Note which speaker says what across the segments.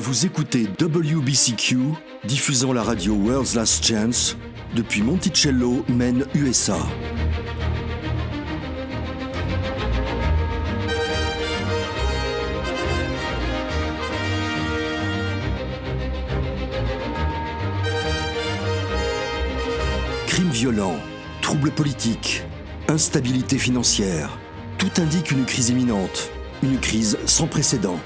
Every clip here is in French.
Speaker 1: Vous écoutez WBCQ, diffusant la radio World's Last Chance depuis Monticello, Maine, USA. Crimes violents, troubles politiques, instabilité financière, tout indique une crise imminente, une crise sans précédent.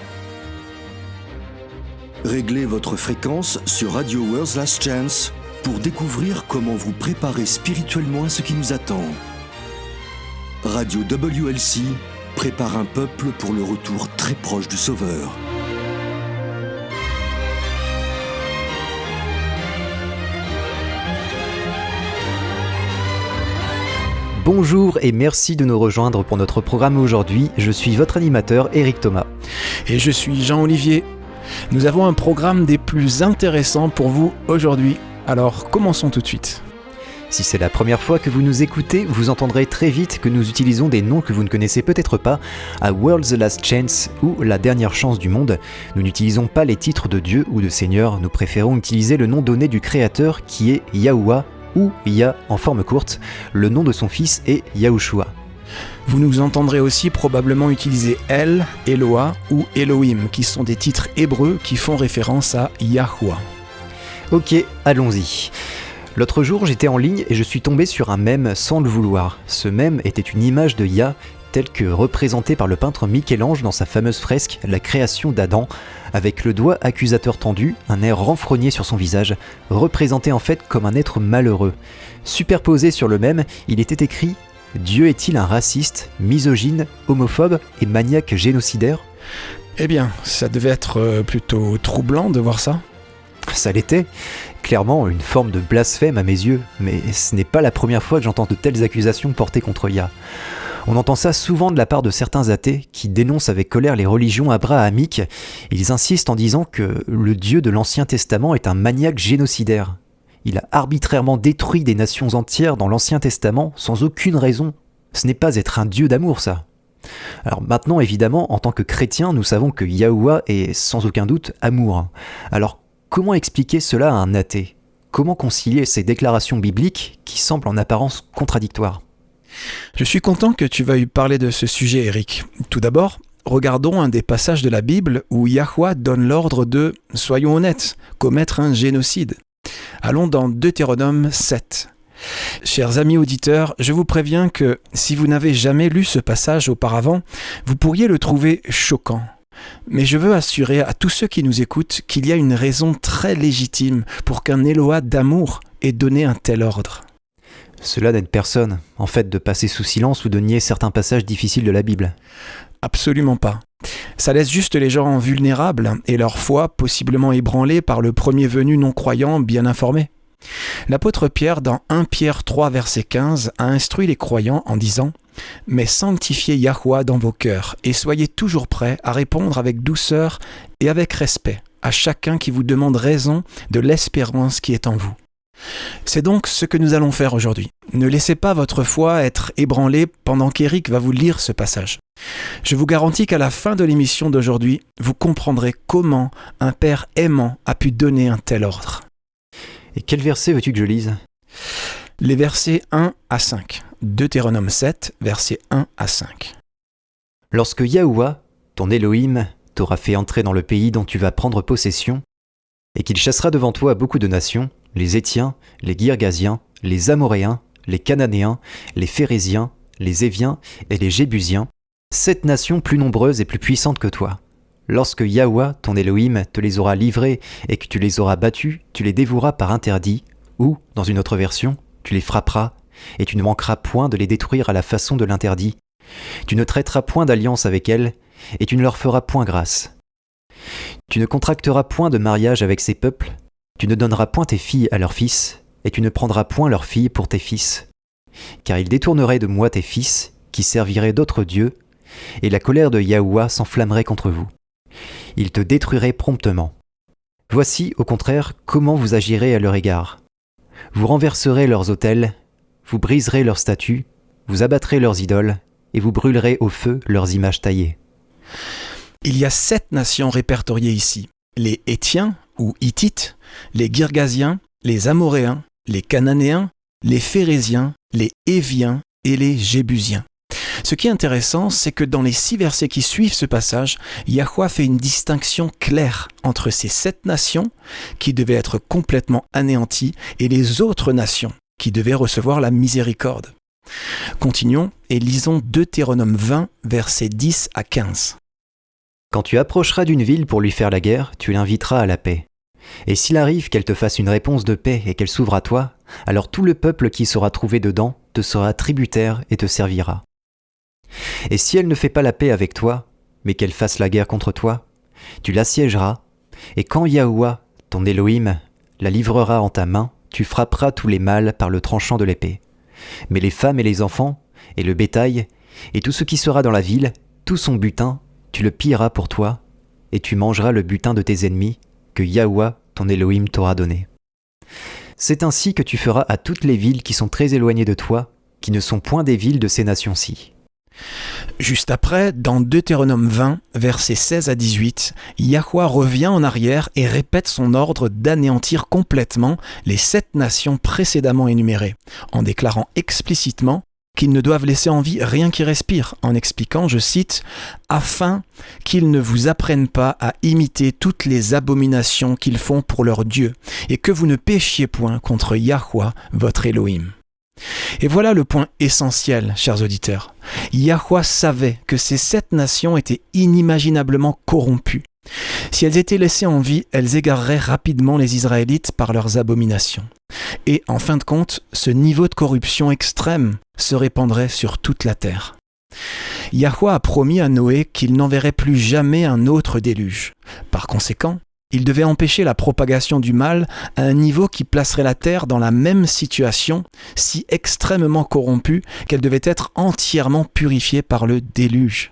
Speaker 1: Réglez votre fréquence sur Radio World's Last Chance pour découvrir comment vous préparer spirituellement à ce qui nous attend. Radio WLC prépare un peuple pour le retour très proche du Sauveur.
Speaker 2: Bonjour et merci de nous rejoindre pour notre programme aujourd'hui. Je suis votre animateur Eric Thomas.
Speaker 3: Et je suis Jean-Olivier. Nous avons un programme des plus intéressants pour vous aujourd'hui. Alors commençons tout de suite.
Speaker 2: Si c'est la première fois que vous nous écoutez, vous entendrez très vite que nous utilisons des noms que vous ne connaissez peut-être pas à World's Last Chance ou La Dernière Chance du Monde. Nous n'utilisons pas les titres de Dieu ou de Seigneur, nous préférons utiliser le nom donné du Créateur qui est Yahuwah ou Yah en forme courte. Le nom de son fils est Yahushua.
Speaker 3: Vous nous entendrez aussi probablement utiliser El, Eloah ou Elohim, qui sont des titres hébreux qui font référence à Yahuwah.
Speaker 2: Ok, allons-y. L'autre jour, j'étais en ligne et je suis tombé sur un mème sans le vouloir. Ce mème était une image de Yah, telle que représentée par le peintre Michel-Ange dans sa fameuse fresque « La création d'Adam », avec le doigt accusateur tendu, un air renfrogné sur son visage, représenté en fait comme un être malheureux. Superposé sur le mème, il était écrit « Dieu est-il un raciste, misogyne, homophobe et maniaque génocidaire ?»
Speaker 3: Eh bien, ça devait être plutôt troublant de voir ça.
Speaker 2: Ça l'était, clairement une forme de blasphème à mes yeux, mais ce n'est pas la première fois que j'entends de telles accusations portées contre Yah. On entend ça souvent de la part de certains athées qui dénoncent avec colère les religions abrahamiques. Ils insistent en disant que le Dieu de l'Ancien Testament est un maniaque génocidaire. Il a arbitrairement détruit des nations entières dans l'Ancien Testament sans aucune raison. Ce n'est pas être un Dieu d'amour, ça. Alors maintenant, évidemment, en tant que chrétiens, nous savons que Yahuwah est sans aucun doute amour. Alors comment expliquer cela à un athée ? Comment concilier ces déclarations bibliques qui semblent en apparence contradictoires ?
Speaker 3: Je suis content que tu veuilles parler de ce sujet, Eric. Tout d'abord, regardons un des passages de la Bible où Yahuwah donne l'ordre de, soyons honnêtes, commettre un génocide. Allons dans Deutéronome 7. Chers amis auditeurs, je vous préviens que si vous n'avez jamais lu ce passage auparavant, vous pourriez le trouver choquant. Mais je veux assurer à tous ceux qui nous écoutent qu'il y a une raison très légitime pour qu'un Eloah d'amour ait donné un tel ordre.
Speaker 2: Cela n'aide personne, en fait, de passer sous silence ou de nier certains passages difficiles de la Bible.
Speaker 3: Absolument pas. Ça laisse juste les gens vulnérables et leur foi possiblement ébranlée par le premier venu non-croyant bien informé. L'apôtre Pierre, dans 1 Pierre 3, verset 15, a instruit les croyants en disant « Mais sanctifiez Yahuwah dans vos cœurs et soyez toujours prêts à répondre avec douceur et avec respect à chacun qui vous demande raison de l'espérance qui est en vous. » C'est donc ce que nous allons faire aujourd'hui. Ne laissez pas votre foi être ébranlée pendant qu'Éric va vous lire ce passage. Je vous garantis qu'à la fin de l'émission d'aujourd'hui, vous comprendrez comment un père aimant a pu donner un tel ordre.
Speaker 2: Et quel verset veux-tu que je lise ?
Speaker 3: Les versets 1 à 5. Deutéronome 7, versets 1 à 5.
Speaker 2: Lorsque Yahuwah, ton Elohim, t'aura fait entrer dans le pays dont tu vas prendre possession, et qu'il chassera devant toi beaucoup de nations, les Hétiens, les Girgasiens, les Amoréens, les Cananéens, les Phéréziens, les Éviens et les Jébusiens, 7 nations plus nombreuses et plus puissantes que toi. Lorsque Yahuwah, ton Elohim, te les aura livrées et que tu les auras battus, tu les dévoueras par interdit, ou, dans une autre version, tu les frapperas, et tu ne manqueras point de les détruire à la façon de l'interdit. Tu ne traiteras point d'alliance avec elles, et tu ne leur feras point grâce. Tu ne contracteras point de mariage avec ces peuples, tu ne donneras point tes filles à leurs fils, et tu ne prendras point leurs filles pour tes fils. Car ils détourneraient de moi tes fils, qui serviraient d'autres dieux, et la colère de Yahuwah s'enflammerait contre vous. Ils te détruiraient promptement. Voici, au contraire, comment vous agirez à leur égard. Vous renverserez leurs autels, vous briserez leurs statues, vous abattrez leurs idoles, et vous brûlerez au feu leurs images taillées.
Speaker 3: Il y a 7 nations répertoriées ici. les Hétiens ou Hittites, les Girgasiens, les Amoréens, les Cananéens, les Phérésiens, les Éviens et les Jébusiens. Ce qui est intéressant, c'est que dans les 6 versets qui suivent ce passage, Yahweh fait une distinction claire entre ces 7 nations qui devaient être complètement anéanties et les autres nations qui devaient recevoir la miséricorde. Continuons et lisons Deutéronome 20, versets 10 à 15.
Speaker 2: Quand tu approcheras d'une ville pour lui faire la guerre, tu l'inviteras à la paix. Et s'il arrive qu'elle te fasse une réponse de paix et qu'elle s'ouvre à toi, alors tout le peuple qui sera trouvé dedans te sera tributaire et te servira. Et si elle ne fait pas la paix avec toi, mais qu'elle fasse la guerre contre toi, tu l'assiégeras, et quand Yahweh, ton Elohim, la livrera en ta main, tu frapperas tous les mâles par le tranchant de l'épée. Mais les femmes et les enfants, et le bétail, et tout ce qui sera dans la ville, tout son butin, tu le pilleras pour toi, et tu mangeras le butin de tes ennemis, que Yahweh, ton Elohim, t'aura donné. C'est ainsi que tu feras à toutes les villes qui sont très éloignées de toi, qui ne sont point des villes de ces nations-ci.
Speaker 3: Juste après, dans Deutéronome 20, versets 16 à 18, Yahweh revient en arrière et répète son ordre d'anéantir complètement les 7 nations précédemment énumérées, en déclarant explicitement qu'ils ne doivent laisser en vie rien qui respire, en expliquant, je cite, « afin qu'ils ne vous apprennent pas à imiter toutes les abominations qu'ils font pour leur Dieu, et que vous ne péchiez point contre Yahweh, votre Elohim. » Et voilà le point essentiel, chers auditeurs. Yahweh savait que ces 7 nations étaient inimaginablement corrompues. Si elles étaient laissées en vie, elles égareraient rapidement les Israélites par leurs abominations. Et en fin de compte, ce niveau de corruption extrême se répandrait sur toute la terre. Yahweh a promis à Noé qu'il n'enverrait plus jamais un autre déluge. Par conséquent, il devait empêcher la propagation du mal à un niveau qui placerait la terre dans la même situation, si extrêmement corrompue qu'elle devait être entièrement purifiée par le déluge.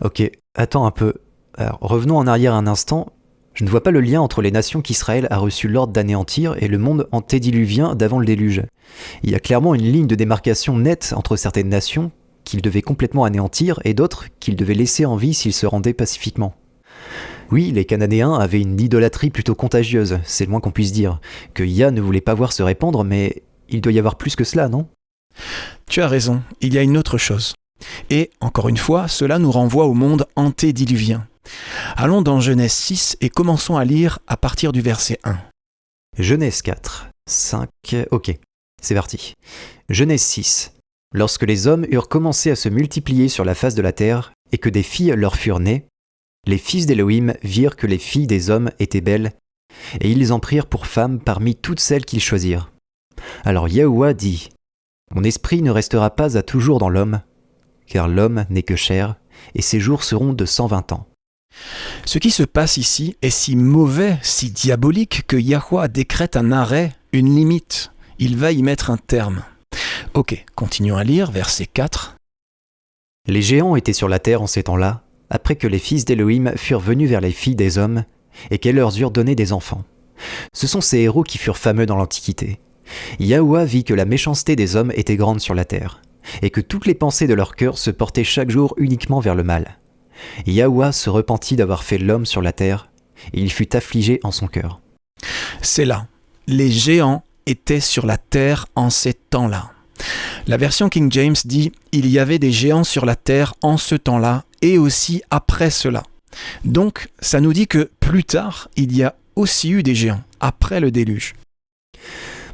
Speaker 2: Ok, attends un peu. Alors, revenons en arrière un instant. Je ne vois pas le lien entre les nations qu'Israël a reçu l'ordre d'anéantir et le monde antédiluvien d'avant le déluge. Il y a clairement une ligne de démarcation nette entre certaines nations qu'il devait complètement anéantir et d'autres qu'il devait laisser en vie s'ils se rendaient pacifiquement. Oui, les Cananéens avaient une idolâtrie plutôt contagieuse, c'est le moins qu'on puisse dire, que Yah ne voulait pas voir se répandre, mais il doit y avoir plus que cela, non ?
Speaker 3: Tu as raison, il y a une autre chose. Et, encore une fois, cela nous renvoie au monde antédiluvien. Allons dans Genèse 6 et commençons à lire à partir du verset 1.
Speaker 2: Genèse 4, 5, ok, c'est parti. Genèse 6. Lorsque les hommes eurent commencé à se multiplier sur la face de la terre, et que des filles leur furent nées, les fils d'Élohim virent que les filles des hommes étaient belles, et ils les en prirent pour femmes parmi toutes celles qu'ils choisirent. Alors Yahweh dit, « Mon esprit ne restera pas à toujours dans l'homme, car l'homme n'est que chair, et ses jours seront de 120 ans. »
Speaker 3: Ce qui se passe ici est si mauvais, si diabolique, que Yahweh décrète un arrêt, une limite. Il va y mettre un terme. Ok, continuons à lire, verset 4.
Speaker 2: Les géants étaient sur la terre en ces temps-là, après que les fils d'Élohim furent venus vers les filles des hommes, et qu'elles leur eurent donné des enfants. Ce sont ces héros qui furent fameux dans l'Antiquité. Yahweh vit que la méchanceté des hommes était grande sur la terre, et que toutes les pensées de leur cœur se portaient chaque jour uniquement vers le mal. Yahweh se repentit d'avoir fait l'homme sur la terre, et il fut affligé en son cœur.
Speaker 3: C'est là. Les géants étaient sur la terre en ces temps-là. La version King James dit « Il y avait des géants sur la terre en ce temps-là et aussi après cela ». Donc, ça nous dit que plus tard, il y a aussi eu des géants, après le déluge.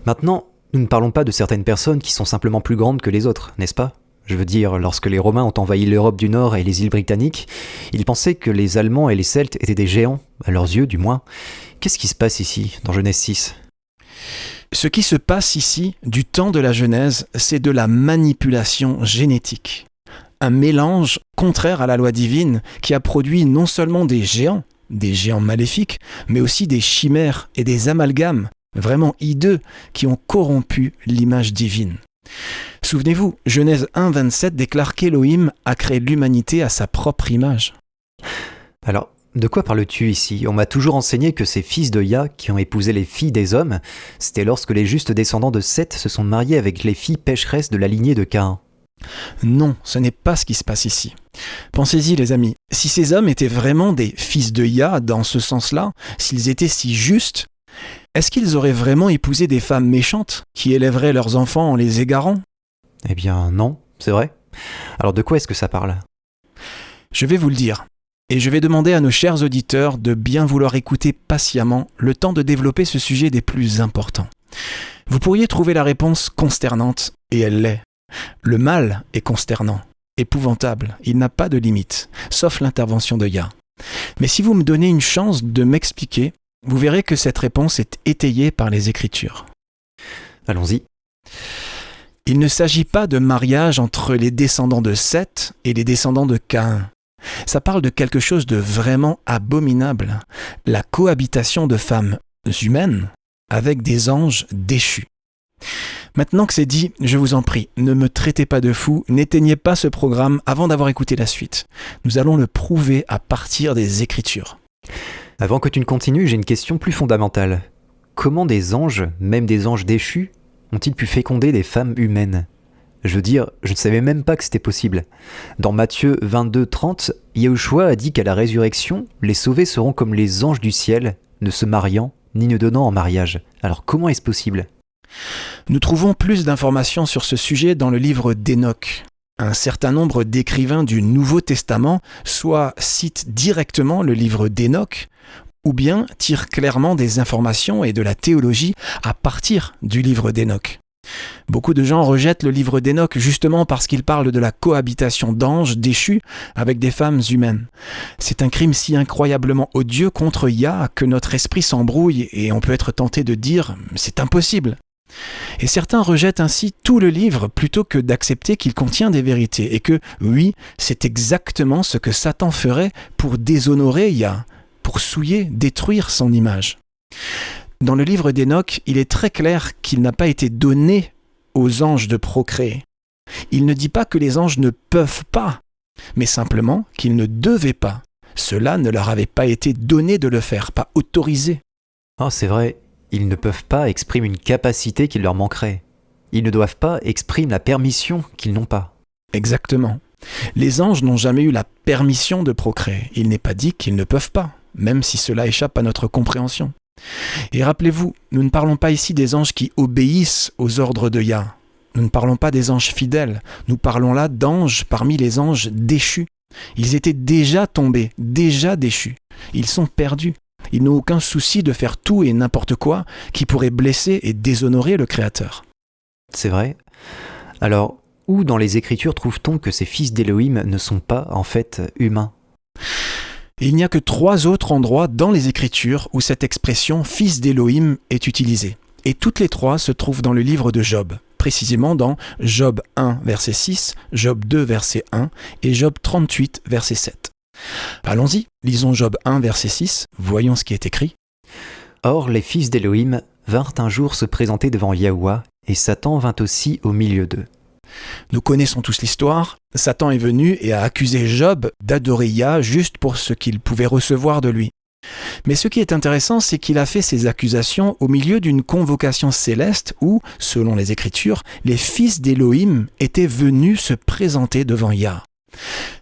Speaker 2: Maintenant, nous ne parlons pas de certaines personnes qui sont simplement plus grandes que les autres, n'est-ce pas ? Je veux dire, lorsque les Romains ont envahi l'Europe du Nord et les îles britanniques, ils pensaient que les Allemands et les Celtes étaient des géants, à leurs yeux du moins. Qu'est-ce qui se passe ici, dans Genèse 6 ?
Speaker 3: Ce qui se passe ici, du temps de la Genèse, c'est de la manipulation génétique. Un mélange contraire à la loi divine qui a produit non seulement des géants maléfiques, mais aussi des chimères et des amalgames vraiment hideux qui ont corrompu l'image divine. Souvenez-vous, Genèse 1, 27 déclare qu'Élohim a créé l'humanité à sa propre image.
Speaker 2: Alors, de quoi parles-tu ici ? On m'a toujours enseigné que ces fils de Yah qui ont épousé les filles des hommes, c'était lorsque les justes descendants de Seth se sont mariés avec les filles pécheresses de la lignée de Caïn.
Speaker 3: Non, ce n'est pas ce qui se passe ici. Pensez-y les amis, si ces hommes étaient vraiment des fils de Yah dans ce sens-là, s'ils étaient si justes, est-ce qu'ils auraient vraiment épousé des femmes méchantes qui élèveraient leurs enfants en les égarant ?
Speaker 2: Eh bien non, c'est vrai. Alors de quoi est-ce que ça parle ?
Speaker 3: Je vais vous le dire. Et je vais demander à nos chers auditeurs de bien vouloir écouter patiemment le temps de développer ce sujet des plus importants. Vous pourriez trouver la réponse consternante, et elle l'est. Le mal est consternant, épouvantable, il n'a pas de limite, sauf l'intervention de Yah. Mais si vous me donnez une chance de m'expliquer, vous verrez que cette réponse est étayée par les Écritures.
Speaker 2: Allons-y.
Speaker 3: Il ne s'agit pas de mariage entre les descendants de Seth et les descendants de Caïn. Ça parle de quelque chose de vraiment abominable, la cohabitation de femmes humaines avec des anges déchus. Maintenant que c'est dit, je vous en prie, ne me traitez pas de fou, n'éteignez pas ce programme avant d'avoir écouté la suite. Nous allons le prouver à partir des Écritures.
Speaker 2: Avant que tu ne continues, j'ai une question plus fondamentale. Comment des anges, même des anges déchus, ont-ils pu féconder des femmes humaines ? Je veux dire, je ne savais même pas que c'était possible. Dans Matthieu 22:30, Yahushua a dit qu'à la résurrection, les sauvés seront comme les anges du ciel, ne se mariant ni ne donnant en mariage. Alors comment est-ce possible ?
Speaker 3: Nous trouvons plus d'informations sur ce sujet dans le livre d'Enoch. Un certain nombre d'écrivains du Nouveau Testament soit citent directement le livre d'Enoch, ou bien tirent clairement des informations et de la théologie à partir du livre d'Enoch. Beaucoup de gens rejettent le livre d'Enoch justement parce qu'il parle de la cohabitation d'anges déchus avec des femmes humaines. C'est un crime si incroyablement odieux contre Yah que notre esprit s'embrouille et on peut être tenté de dire « c'est impossible ». Et certains rejettent ainsi tout le livre plutôt que d'accepter qu'il contient des vérités et que, oui, c'est exactement ce que Satan ferait pour déshonorer Yah, pour souiller, détruire son image. Dans le livre d'Enoch, il est très clair qu'il n'a pas été donné aux anges de procréer. Il ne dit pas que les anges ne peuvent pas, mais simplement qu'ils ne devaient pas. Cela ne leur avait pas été donné de le faire, pas autorisé.
Speaker 2: Oh, c'est vrai, ils ne peuvent pas exprimer une capacité qui leur manquerait. Ils ne doivent pas exprimer la permission qu'ils n'ont pas.
Speaker 3: Exactement. Les anges n'ont jamais eu la permission de procréer. Il n'est pas dit qu'ils ne peuvent pas, même si cela échappe à notre compréhension. Et rappelez-vous, nous ne parlons pas ici des anges qui obéissent aux ordres de Yah. Nous ne parlons pas des anges fidèles. Nous parlons là d'anges parmi les anges déchus. Ils étaient déjà tombés, déjà déchus. Ils sont perdus. Ils n'ont aucun souci de faire tout et n'importe quoi qui pourrait blesser et déshonorer le Créateur.
Speaker 2: C'est vrai. Alors, où dans les Écritures trouve-t-on que ces fils d'Élohim ne sont pas, en fait, humains ?
Speaker 3: Et il n'y a que 3 autres endroits dans les Écritures où cette expression « fils d'Élohim » est utilisée. Et toutes les 3 se trouvent dans le livre de Job, précisément dans Job 1, verset 6, Job 2, verset 1 et Job 38, verset 7. Allons-y, lisons Job 1, verset 6, voyons ce qui est écrit.
Speaker 2: « Or les fils d'Élohim vinrent un jour se présenter devant Yahuwah, et Satan vint aussi au milieu d'eux. »
Speaker 3: Nous connaissons tous l'histoire. Satan est venu et a accusé Job d'adorer Yah juste pour ce qu'il pouvait recevoir de lui. Mais ce qui est intéressant, c'est qu'il a fait ces accusations au milieu d'une convocation céleste où, selon les Écritures, les fils d'Élohim étaient venus se présenter devant Yah.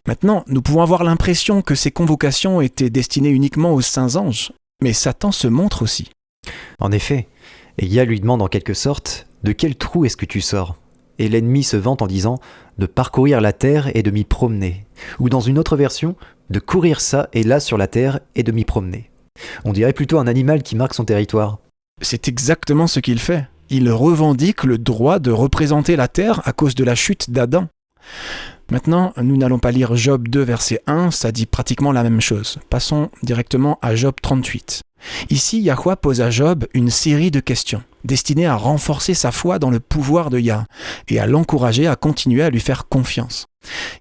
Speaker 3: Maintenant, nous pouvons avoir l'impression que ces convocations étaient destinées uniquement aux saints anges, mais Satan se montre aussi.
Speaker 2: En effet, et Yah lui demande en quelque sorte « De quel trou est-ce que tu sors ?» Et l'ennemi se vante en disant de parcourir la terre et de m'y promener. Ou dans une autre version, de courir ça et là sur la terre et de m'y promener. On dirait plutôt un animal qui marque son territoire.
Speaker 3: C'est exactement ce qu'il fait. Il revendique le droit de représenter la terre à cause de la chute d'Adam. Maintenant, nous n'allons pas lire Job 2, verset 1, ça dit pratiquement la même chose. Passons directement à Job 38. Ici, Yahuwah pose à Job une série de questions, destinées à renforcer sa foi dans le pouvoir de Yah et à l'encourager à continuer à lui faire confiance.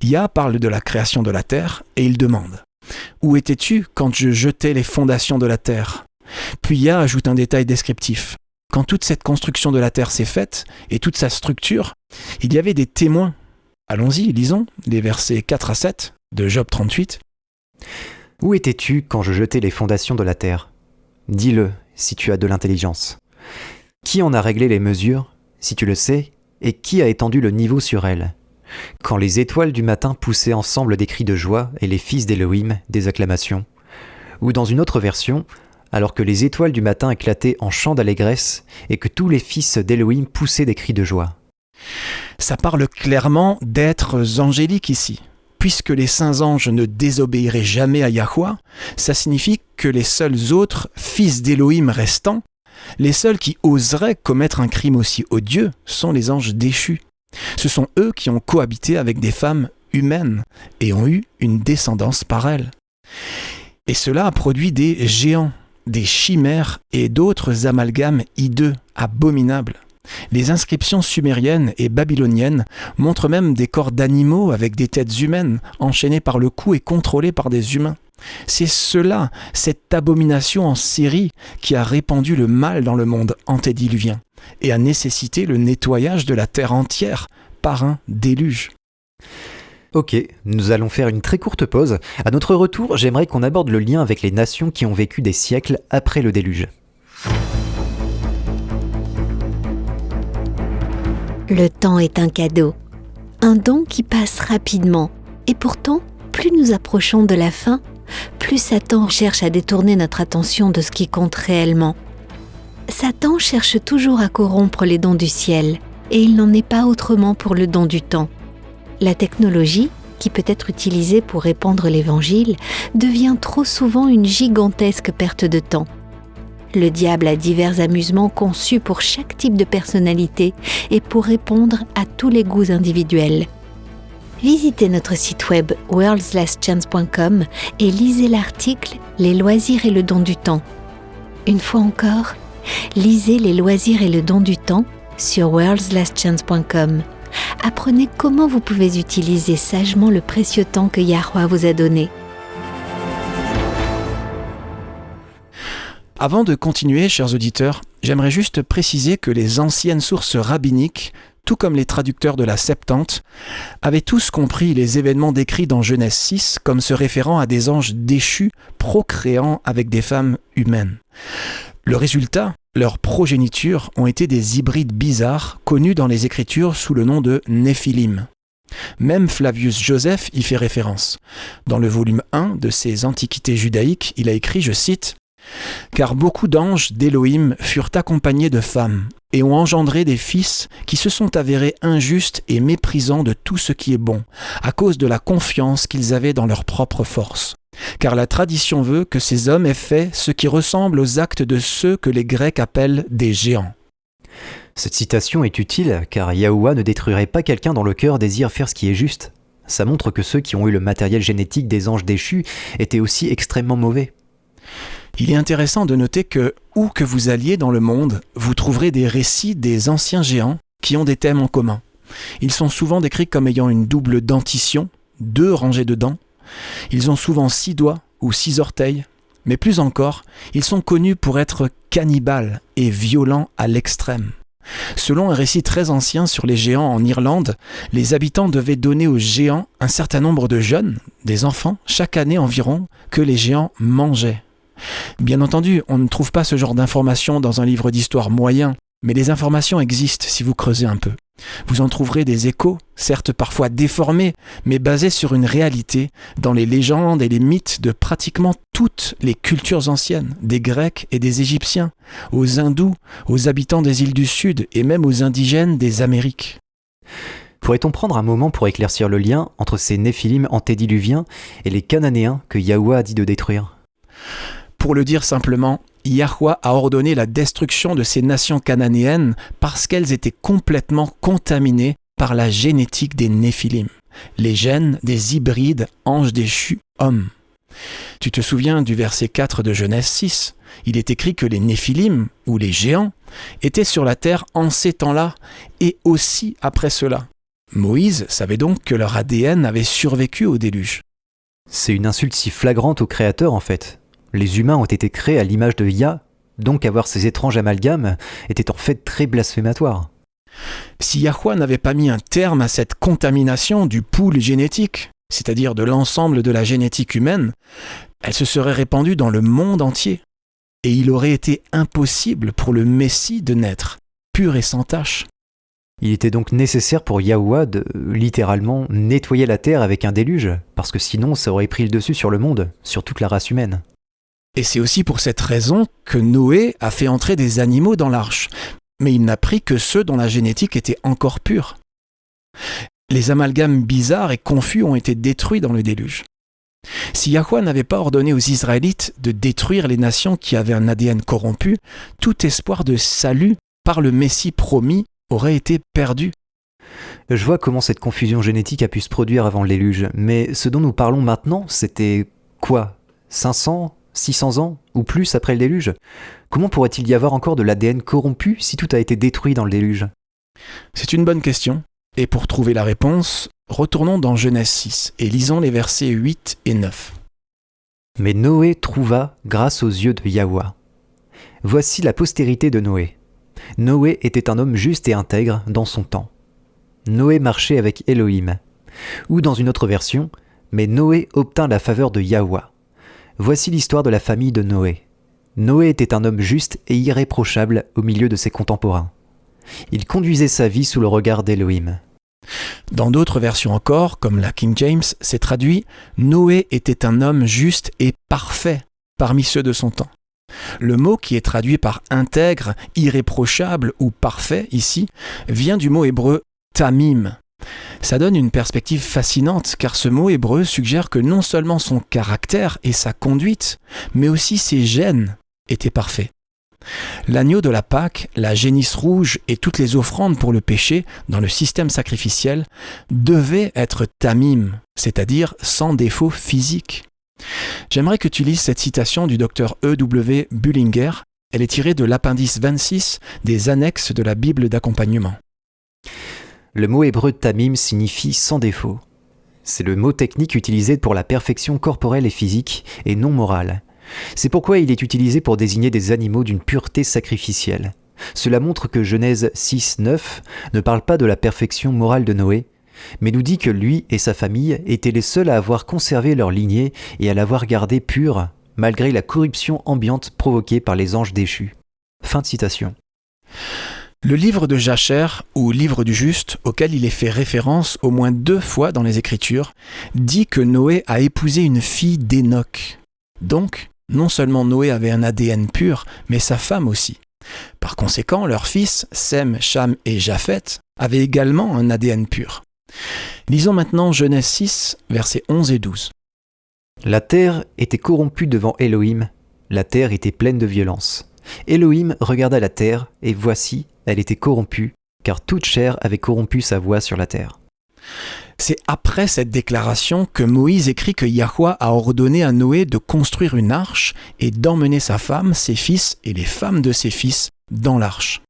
Speaker 3: Yah parle de la création de la terre et il demande « Où étais-tu quand je jetais les fondations de la terre ?» Puis Yah ajoute un détail descriptif. Quand toute cette construction de la terre s'est faite et toute sa structure, il y avait des témoins. Allons-y, lisons les versets 4 à 7 de Job 38.
Speaker 2: « Où étais-tu quand je jetais les fondations de la terre ? Dis-le, si tu as de l'intelligence. Qui en a réglé les mesures, si tu le sais, et qui a étendu le niveau sur elles ? quand les étoiles du matin poussaient ensemble des cris de joie et les fils d'Élohim des acclamations. Ou dans une autre version, alors que les étoiles du matin éclataient en chants d'allégresse et que tous les fils d'Élohim poussaient des cris de joie.
Speaker 3: Ça parle clairement d'êtres angéliques ici. Puisque les saints anges ne désobéiraient jamais à Yahweh, ça signifie que les seuls autres fils d'Élohim restants, les seuls qui oseraient commettre un crime aussi odieux, sont les anges déchus. Ce sont eux qui ont cohabité avec des femmes humaines et ont eu une descendance par elles. Et cela a produit des géants, des chimères et d'autres amalgames hideux, abominables. Les inscriptions sumériennes et babyloniennes montrent même des corps d'animaux avec des têtes humaines, enchaînées par le cou et contrôlés par des humains. C'est cela, cette abomination en série, qui a répandu le mal dans le monde antédiluvien et a nécessité le nettoyage de la terre entière par un déluge.
Speaker 2: Ok, nous allons faire une très courte pause. À notre retour, j'aimerais qu'on aborde le lien avec les nations qui ont vécu des siècles après le déluge.
Speaker 4: Le temps est un cadeau, un don qui passe rapidement. Et pourtant, plus nous approchons de la fin, plus Satan cherche à détourner notre attention de ce qui compte réellement. Satan cherche toujours à corrompre les dons du ciel, et il n'en est pas autrement pour le don du temps. La technologie, qui peut être utilisée pour répandre l'évangile, devient trop souvent une gigantesque perte de temps. Le diable a divers amusements conçus pour chaque type de personnalité et pour répondre à tous les goûts individuels. Visitez notre site web worldslastchance.com et lisez l'article « Les loisirs et le don du temps ». Une fois encore, lisez les loisirs et le don du temps sur worldslastchance.com. Apprenez comment vous pouvez utiliser sagement le précieux temps que Yahweh vous a donné.
Speaker 3: Avant de continuer, chers auditeurs, j'aimerais juste préciser que les anciennes sources rabbiniques, tout comme les traducteurs de la Septante, avaient tous compris les événements décrits dans Genèse 6 comme se référant à des anges déchus procréant avec des femmes humaines. Le résultat, leurs progénitures ont été des hybrides bizarres connus dans les Écritures sous le nom de Néphilim. Même Flavius Joseph y fait référence. Dans le volume 1 de ses Antiquités judaïques, il a écrit, je cite, « Car beaucoup d'anges d'Élohim furent accompagnés de femmes et ont engendré des fils qui se sont avérés injustes et méprisants de tout ce qui est bon, à cause de la confiance qu'ils avaient dans leur propre force. Car la tradition veut que ces hommes aient fait ce qui ressemble aux actes de ceux que les Grecs appellent des géants. »
Speaker 2: Cette citation est utile car Yahuwah ne détruirait pas quelqu'un dont le cœur désire faire ce qui est juste. Ça montre que ceux qui ont eu le matériel génétique des anges déchus étaient aussi extrêmement mauvais.
Speaker 3: Il est intéressant de noter que, où que vous alliez dans le monde, vous trouverez des récits des anciens géants qui ont des thèmes en commun. Ils sont souvent décrits comme ayant une double dentition, 2 rangées de dents. Ils ont souvent 6 doigts ou 6 orteils, mais plus encore, ils sont connus pour être cannibales et violents à l'extrême. Selon un récit très ancien sur les géants en Irlande, les habitants devaient donner aux géants un certain nombre de jeunes, des enfants, chaque année environ, que les géants mangeaient. Bien entendu, on ne trouve pas ce genre d'informations dans un livre d'histoire moyen, mais les informations existent si vous creusez un peu. Vous en trouverez des échos, certes parfois déformés, mais basés sur une réalité, dans les légendes et les mythes de pratiquement toutes les cultures anciennes, des Grecs et des Égyptiens, aux Hindous, aux habitants des îles du Sud et même aux indigènes des Amériques.
Speaker 2: Pourrait-on prendre un moment pour éclaircir le lien entre ces Néphilim antédiluviens et les Cananéens que Yahuwah a dit de détruire ?
Speaker 3: Pour le dire simplement, Yahweh a ordonné la destruction de ces nations cananéennes parce qu'elles étaient complètement contaminées par la génétique des Néphilim, les gènes des hybrides anges déchus hommes. Tu te souviens du verset 4 de Genèse 6 ? Il est écrit que les Néphilim, ou les géants, étaient sur la terre en ces temps-là et aussi après cela. Moïse savait donc que leur ADN avait survécu au déluge.
Speaker 2: C'est une insulte si flagrante au Créateur en fait. Les humains ont été créés à l'image de Yah, donc avoir ces étranges amalgames était en fait très blasphématoire.
Speaker 3: Si Yahweh n'avait pas mis un terme à cette contamination du pool génétique, c'est-à-dire de l'ensemble de la génétique humaine, elle se serait répandue dans le monde entier. Et il aurait été impossible pour le Messie de naître, pur et sans tache.
Speaker 2: Il était donc nécessaire pour Yahuwah de, littéralement, nettoyer la terre avec un déluge, parce que sinon ça aurait pris le dessus sur le monde, sur toute la race humaine.
Speaker 3: Et c'est aussi pour cette raison que Noé a fait entrer des animaux dans l'arche. Mais il n'a pris que ceux dont la génétique était encore pure. Les amalgames bizarres et confus ont été détruits dans le déluge. Si Yahuwah n'avait pas ordonné aux Israélites de détruire les nations qui avaient un ADN corrompu, tout espoir de salut par le Messie promis aurait été perdu.
Speaker 2: Je vois comment cette confusion génétique a pu se produire avant le déluge, mais ce dont nous parlons maintenant, c'était quoi ? 500 ? 600 ans ou plus après le déluge ? Comment pourrait-il y avoir encore de l'ADN corrompu si tout a été détruit dans le déluge ?
Speaker 3: C'est une bonne question, et pour trouver la réponse, retournons dans Genèse 6 et lisons les versets 8 et 9.
Speaker 2: Mais Noé trouva grâce aux yeux de Yahuwah. Voici la postérité de Noé. Noé était un homme juste et intègre dans son temps. Noé marchait avec Elohim. Ou dans une autre version, mais Noé obtint la faveur de Yahuwah. Voici l'histoire de la famille de Noé. Noé était un homme juste et irréprochable au milieu de ses contemporains. Il conduisait sa vie sous le regard d'Elohim.
Speaker 3: Dans d'autres versions encore, comme la King James, c'est traduit « Noé était un homme juste et parfait parmi ceux de son temps ». Le mot qui est traduit par « intègre »,« irréprochable » ou « parfait » ici, vient du mot hébreu « tamim ». Ça donne une perspective fascinante car ce mot hébreu suggère que non seulement son caractère et sa conduite, mais aussi ses gènes étaient parfaits. L'agneau de la Pâque, la génisse rouge et toutes les offrandes pour le péché dans le système sacrificiel devaient être tamim, c'est-à-dire sans défaut physique. J'aimerais que tu lises cette citation du docteur E.W. Bullinger. Elle est tirée de l'appendice 26 des annexes de la Bible d'accompagnement.
Speaker 2: Le mot hébreu tamim signifie sans défaut. C'est le mot technique utilisé pour la perfection corporelle et physique et non morale. C'est pourquoi il est utilisé pour désigner des animaux d'une pureté sacrificielle. Cela montre que Genèse 6, 9 ne parle pas de la perfection morale de Noé, mais nous dit que lui et sa famille étaient les seuls à avoir conservé leur lignée et à l'avoir gardée pure, malgré la corruption ambiante provoquée par les anges déchus. Fin de citation.
Speaker 3: Le livre de Jacher, ou livre du juste, auquel il est fait référence au moins 2 fois dans les Écritures, dit que Noé a épousé une fille d'Hénoch. Donc, non seulement Noé avait un ADN pur, mais sa femme aussi. Par conséquent, leurs fils, Sem, Cham et Japheth, avaient également un ADN pur. Lisons maintenant Genèse 6, versets 11 et 12.
Speaker 2: La terre était corrompue devant Elohim, la terre était pleine de violence. Elohim regarda la terre, et voici, elle était corrompue, car toute chair avait corrompu sa voie sur la terre.
Speaker 3: C'est après cette déclaration que Moïse écrit que Yahuwah a ordonné à Noé de construire une arche et d'emmener sa femme, ses fils et les femmes de ses fils dans l'arche.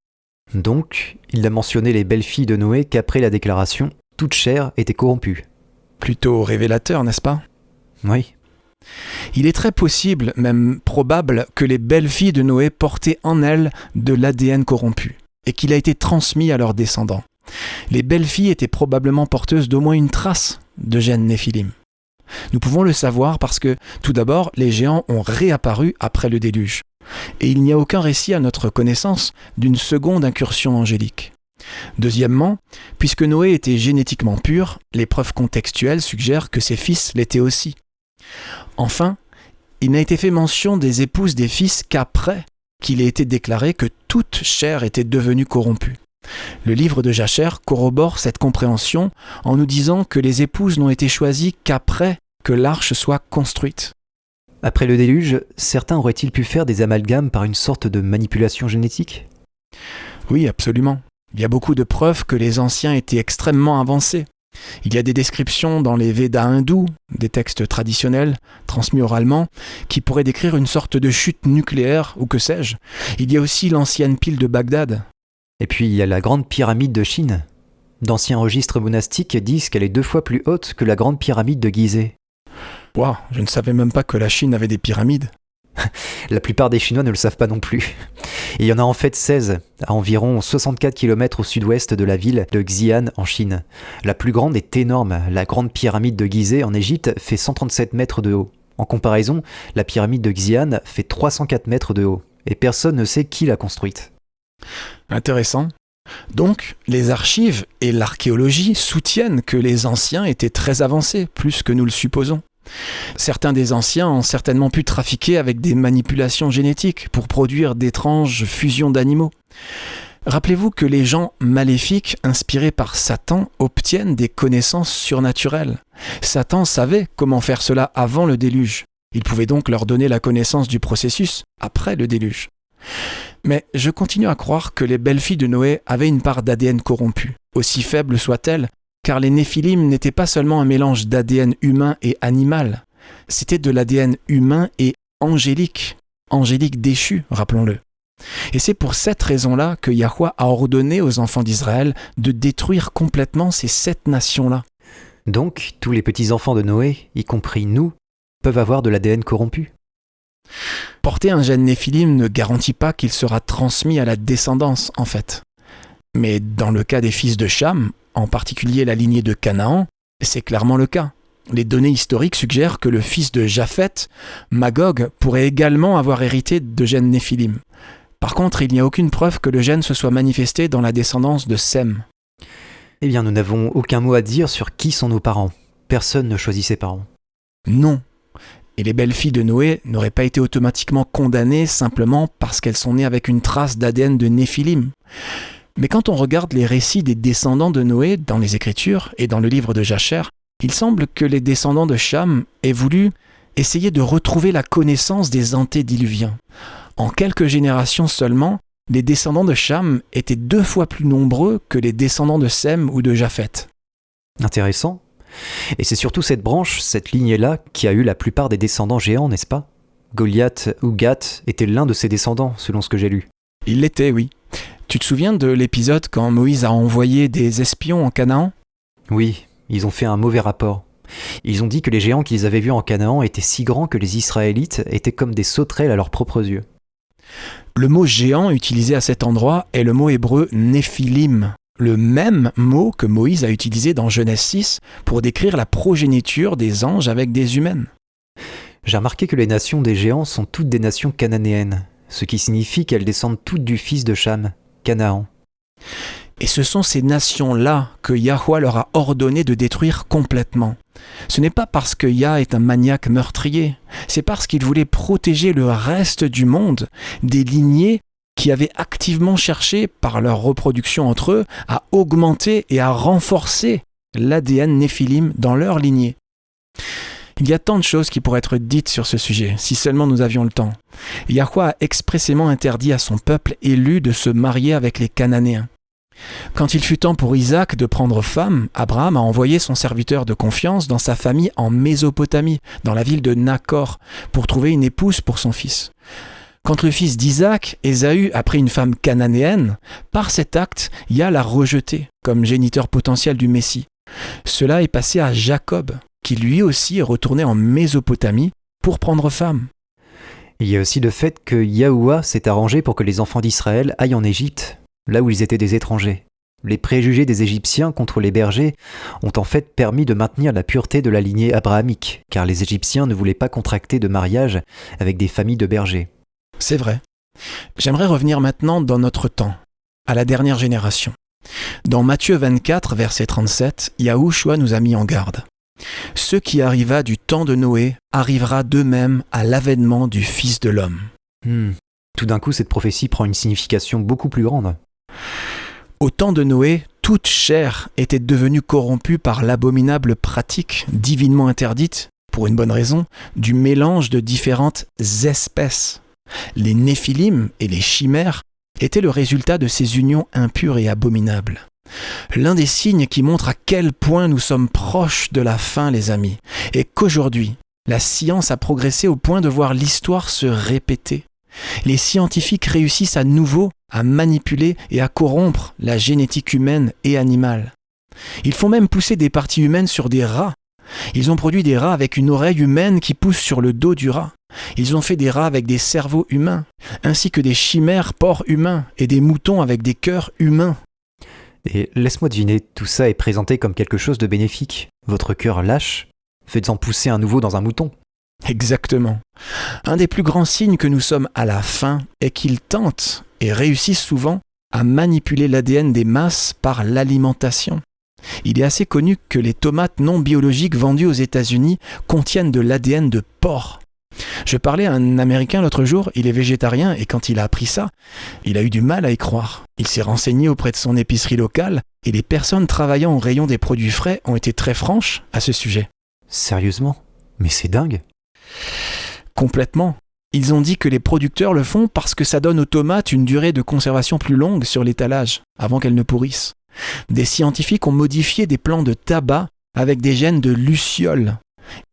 Speaker 2: Donc, il a mentionné les belles filles de Noé qu'après la déclaration, toute chair était corrompue.
Speaker 3: Plutôt révélateur, n'est-ce pas ?
Speaker 2: Oui.
Speaker 3: Il est très possible, même probable, que les belles filles de Noé portaient en elles de l'ADN corrompu et qu'il a été transmis à leurs descendants. Les belles filles étaient probablement porteuses d'au moins une trace de gènes Néphilim. Nous pouvons le savoir parce que, tout d'abord, les géants ont réapparu après le déluge. Et il n'y a aucun récit à notre connaissance d'une seconde incursion angélique. Deuxièmement, puisque Noé était génétiquement pur, les preuves contextuelles suggèrent que ses fils l'étaient aussi. Enfin, il n'a été fait mention des épouses des fils qu'après qu'il ait été déclaré que toute chair était devenue corrompue. Le livre de Jacher corrobore cette compréhension en nous disant que les épouses n'ont été choisies qu'après que l'arche soit construite.
Speaker 2: Après le déluge, certains auraient-ils pu faire des amalgames par une sorte de manipulation génétique ?
Speaker 3: Oui, absolument. Il y a beaucoup de preuves que les anciens étaient extrêmement avancés. Il y a des descriptions dans les Védas hindous, des textes traditionnels, transmis oralement, qui pourraient décrire une sorte de chute nucléaire, ou que sais-je. Il y a aussi l'ancienne pile de Bagdad.
Speaker 2: Et puis il y a la grande pyramide de Chine. D'anciens registres monastiques disent qu'elle est 2 fois plus haute que la grande pyramide de Gizeh.
Speaker 3: Waouh, je ne savais même pas que la Chine avait des pyramides.
Speaker 2: La plupart des Chinois ne le savent pas non plus. Et il y en a en fait 16, à environ 64 km au sud-ouest de la ville de Xi'an en Chine. La plus grande est énorme. La grande pyramide de Gizeh en Égypte fait 137 mètres de haut. En comparaison, la pyramide de Xi'an fait 304 mètres de haut. Et personne ne sait qui l'a construite.
Speaker 3: Intéressant. Donc, les archives et l'archéologie soutiennent que les anciens étaient très avancés, plus que nous le supposons. Certains des anciens ont certainement pu trafiquer avec des manipulations génétiques pour produire d'étranges fusions d'animaux. Rappelez-vous que les gens maléfiques, inspirés par Satan, obtiennent des connaissances surnaturelles. Satan savait comment faire cela avant le déluge. Il pouvait donc leur donner la connaissance du processus après le déluge. Mais je continue à croire que les belles filles de Noé avaient une part d'ADN corrompu, aussi faible soit-elle, car les Néphilim n'étaient pas seulement un mélange d'ADN humain et animal, c'était de l'ADN humain et angélique déchu, rappelons-le. Et c'est pour cette raison-là que Yahweh a ordonné aux enfants d'Israël de détruire complètement ces 7 nations-là.
Speaker 2: Donc, tous les petits-enfants de Noé, y compris nous, peuvent avoir de l'ADN corrompu.
Speaker 3: Porter un gène Néphilim ne garantit pas qu'il sera transmis à la descendance, en fait. Mais dans le cas des fils de Cham, en particulier la lignée de Canaan, c'est clairement le cas. Les données historiques suggèrent que le fils de Japheth, Magog, pourrait également avoir hérité de gènes Néphilim. Par contre, il n'y a aucune preuve que le gène se soit manifesté dans la descendance de Sem.
Speaker 2: Eh bien, nous n'avons aucun mot à dire sur qui sont nos parents. Personne ne choisit ses parents.
Speaker 3: Non. Et les belles filles de Noé n'auraient pas été automatiquement condamnées simplement parce qu'elles sont nées avec une trace d'ADN de Néphilim. Mais quand on regarde les récits des descendants de Noé dans les Écritures et dans le livre de Jacher, il semble que les descendants de Cham aient voulu essayer de retrouver la connaissance des antédiluviens. En quelques générations seulement, les descendants de Cham étaient 2 fois plus nombreux que les descendants de Sem ou de Japheth.
Speaker 2: Intéressant. Et c'est surtout cette branche, cette lignée-là, qui a eu la plupart des descendants géants, n'est-ce pas ? Goliath ou Gath était l'un de ses descendants, selon ce que j'ai lu.
Speaker 3: Il l'était, oui. Tu te souviens de l'épisode quand Moïse a envoyé des espions en Canaan ?
Speaker 2: Oui, ils ont fait un mauvais rapport. Ils ont dit que les géants qu'ils avaient vus en Canaan étaient si grands que les Israélites étaient comme des sauterelles à leurs propres yeux.
Speaker 3: Le mot géant utilisé à cet endroit est le mot hébreu Néphilim, le même mot que Moïse a utilisé dans Genèse 6 pour décrire la progéniture des anges avec des humaines.
Speaker 2: J'ai remarqué que les nations des géants sont toutes des nations cananéennes, ce qui signifie qu'elles descendent toutes du fils de Cham, Canaan.
Speaker 3: Et ce sont ces nations-là que Yahweh leur a ordonné de détruire complètement. Ce n'est pas parce que Yah est un maniaque meurtrier, c'est parce qu'il voulait protéger le reste du monde des lignées qui avaient activement cherché, par leur reproduction entre eux, à augmenter et à renforcer l'ADN Néphilim dans leur lignée. Il y a tant de choses qui pourraient être dites sur ce sujet, si seulement nous avions le temps. Yahweh a expressément interdit à son peuple élu de se marier avec les Cananéens. Quand il fut temps pour Isaac de prendre femme, Abraham a envoyé son serviteur de confiance dans sa famille en Mésopotamie, dans la ville de Nakor, pour trouver une épouse pour son fils. Quand le fils d'Isaac, Ésaü, a pris une femme cananéenne, par cet acte, Yah l'a rejeté comme géniteur potentiel du Messie. Cela est passé à Jacob, qui lui aussi est retourné en Mésopotamie pour prendre femme.
Speaker 2: Il y a aussi le fait que Yahuwah s'est arrangé pour que les enfants d'Israël aillent en Égypte, là où ils étaient des étrangers. Les préjugés des Égyptiens contre les bergers ont en fait permis de maintenir la pureté de la lignée abrahamique, car les Égyptiens ne voulaient pas contracter de mariage avec des familles de bergers.
Speaker 3: C'est vrai. J'aimerais revenir maintenant dans notre temps, à la dernière génération. Dans Matthieu 24, verset 37, Yahushua nous a mis en garde. « Ce qui arriva du temps de Noé arrivera d'eux-mêmes à l'avènement du Fils de l'homme. »
Speaker 2: Tout d'un coup, cette prophétie prend une signification beaucoup plus grande.
Speaker 3: Au temps de Noé, toute chair était devenue corrompue par l'abominable pratique, divinement interdite, pour une bonne raison, du mélange de différentes espèces. Les Néphilim et les chimères étaient le résultat de ces unions impures et abominables. L'un des signes qui montre à quel point nous sommes proches de la fin, les amis, est qu'aujourd'hui, la science a progressé au point de voir l'histoire se répéter. Les scientifiques réussissent à nouveau à manipuler et à corrompre la génétique humaine et animale. Ils font même pousser des parties humaines sur des rats. Ils ont produit des rats avec une oreille humaine qui pousse sur le dos du rat. Ils ont fait des rats avec des cerveaux humains, ainsi que des chimères porcs humains et des moutons avec des cœurs humains.
Speaker 2: Et laisse-moi deviner, tout ça est présenté comme quelque chose de bénéfique. Votre cœur lâche, faites-en pousser un nouveau dans un mouton.
Speaker 3: Exactement. Un des plus grands signes que nous sommes à la fin est qu'ils tentent, et réussissent souvent, à manipuler l'ADN des masses par l'alimentation. Il est assez connu que les tomates non biologiques vendues aux États-Unis contiennent de l'ADN de porc. Je parlais à un Américain l'autre jour, il est végétarien et quand il a appris ça, il a eu du mal à y croire. Il s'est renseigné auprès de son épicerie locale et les personnes travaillant au rayon des produits frais ont été très franches à ce sujet.
Speaker 2: Sérieusement ? Mais c'est dingue.
Speaker 3: Complètement. Ils ont dit que les producteurs le font parce que ça donne aux tomates une durée de conservation plus longue sur l'étalage, avant qu'elles ne pourrissent. Des scientifiques ont modifié des plants de tabac avec des gènes de luciole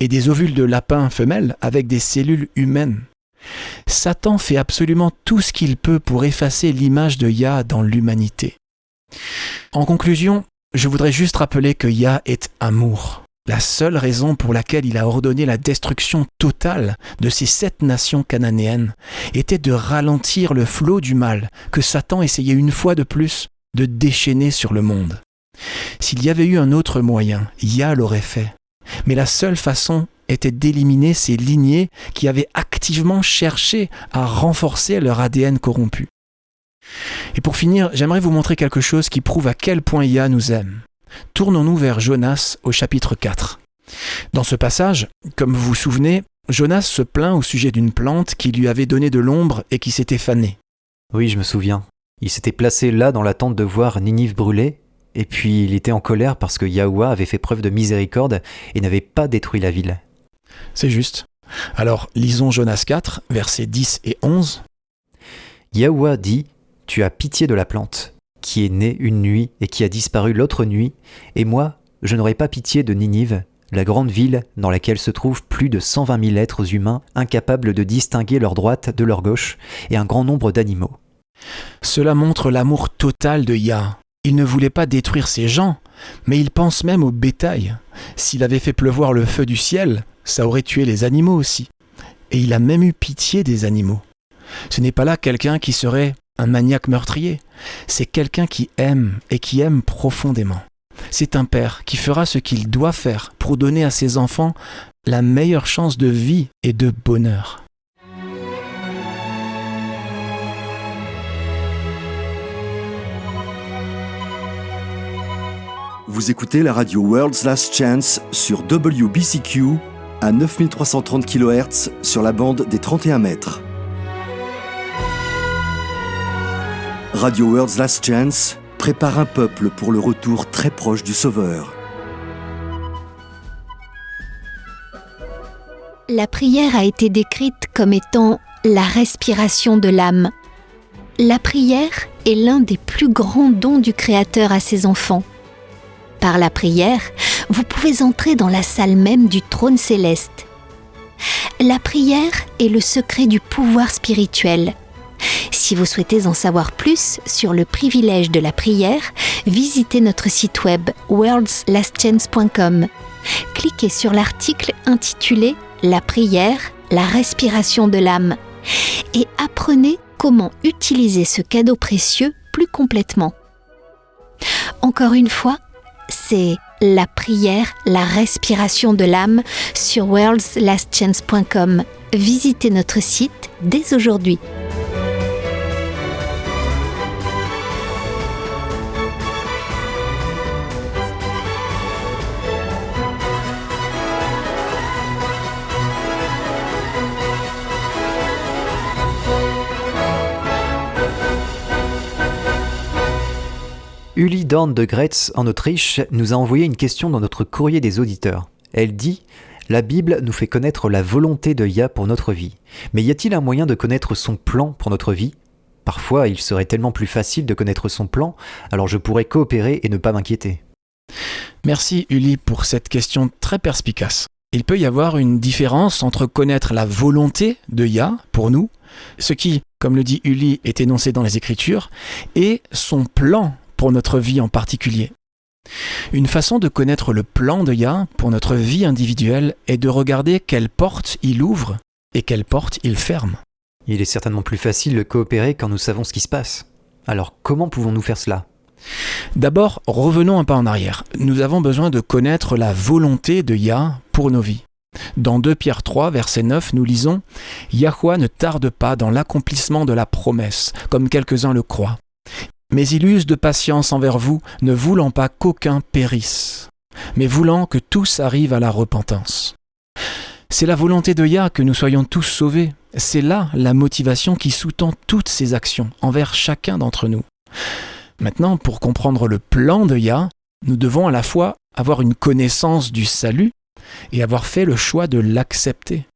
Speaker 3: et des ovules de lapin femelles avec des cellules humaines. Satan fait absolument tout ce qu'il peut pour effacer l'image de Yah dans l'humanité. En conclusion, je voudrais juste rappeler que Yah est amour. La seule raison pour laquelle il a ordonné la destruction totale de ces 7 nations cananéennes était de ralentir le flot du mal que Satan essayait une fois de plus de déchaîner sur le monde. S'il y avait eu un autre moyen, Yah l'aurait fait. Mais la seule façon était d'éliminer ces lignées qui avaient activement cherché à renforcer leur ADN corrompu. Et pour finir, j'aimerais vous montrer quelque chose qui prouve à quel point Yah nous aime. Tournons-nous vers Jonas au chapitre 4. Dans ce passage, comme vous vous souvenez, Jonas se plaint au sujet d'une plante qui lui avait donné de l'ombre et qui s'était fanée.
Speaker 2: Oui, je me souviens. Il s'était placé là dans l'attente de voir Ninive brûler, et puis il était en colère parce que Yahuwah avait fait preuve de miséricorde et n'avait pas détruit la ville.
Speaker 3: C'est juste. Alors, lisons Jonas 4, versets 10 et 11.
Speaker 2: Yahuwah dit : « Tu as pitié de la plante, qui est née une nuit et qui a disparu l'autre nuit, et moi, je n'aurai pas pitié de Ninive, la grande ville dans laquelle se trouvent plus de 120 000 êtres humains incapables de distinguer leur droite de leur gauche et un grand nombre d'animaux. »
Speaker 3: Cela montre l'amour total de Yah. Il ne voulait pas détruire ces gens, mais il pense même au bétail. S'il avait fait pleuvoir le feu du ciel, ça aurait tué les animaux aussi. Et il a même eu pitié des animaux. Ce n'est pas là quelqu'un qui serait un maniaque meurtrier. C'est quelqu'un qui aime et qui aime profondément. C'est un père qui fera ce qu'il doit faire pour donner à ses enfants la meilleure chance de vie et de bonheur.
Speaker 1: Vous écoutez la radio World's Last Chance sur WBCQ à 9330 kHz sur la bande des 31 mètres. Radio World's Last Chance prépare un peuple pour le retour très proche du Sauveur.
Speaker 4: La prière a été décrite comme étant la respiration de l'âme. La prière est l'un des plus grands dons du Créateur à ses enfants. Par la prière, vous pouvez entrer dans la salle même du trône céleste. La prière est le secret du pouvoir spirituel. Si vous souhaitez en savoir plus sur le privilège de la prière, visitez notre site web worldslastchance.com. Cliquez sur l'article intitulé « La prière, la respiration de l'âme » et apprenez comment utiliser ce cadeau précieux plus complètement. Encore une fois, c'est la prière, la respiration de l'âme sur worldslastchance.com. Visitez notre site dès aujourd'hui.
Speaker 2: Uli Dorn de Gretz, en Autriche, nous a envoyé une question dans notre courrier des auditeurs. Elle dit « La Bible nous fait connaître la volonté de Yah pour notre vie. Mais y a-t-il un moyen de connaître son plan pour notre vie ? Parfois, il serait tellement plus facile de connaître son plan, alors je pourrais coopérer et ne pas m'inquiéter. »
Speaker 3: Merci Uli pour cette question très perspicace. Il peut y avoir une différence entre connaître la volonté de Yah pour nous, ce qui, comme le dit Uli, est énoncé dans les Écritures, et son plan pour notre vie en particulier. Une façon de connaître le plan de Yah pour notre vie individuelle est de regarder quelle porte il ouvre et quelle porte il ferme.
Speaker 2: Il est certainement plus facile de coopérer quand nous savons ce qui se passe. Alors comment pouvons-nous faire cela ?
Speaker 3: D'abord, revenons un pas en arrière. Nous avons besoin de connaître la volonté de Yah pour nos vies. Dans 2 Pierre 3, verset 9, nous lisons « Yahuwah ne tarde pas dans l'accomplissement de la promesse, comme quelques-uns le croient. mais il use de patience envers vous, ne voulant pas qu'aucun périsse, mais voulant que tous arrivent à la repentance. C'est la volonté de Yah que nous soyons tous sauvés. C'est là la motivation qui sous-tend toutes ses actions envers chacun d'entre nous. Maintenant, pour comprendre le plan de Yah, nous devons à la fois avoir une connaissance du salut et avoir fait le choix de l'accepter.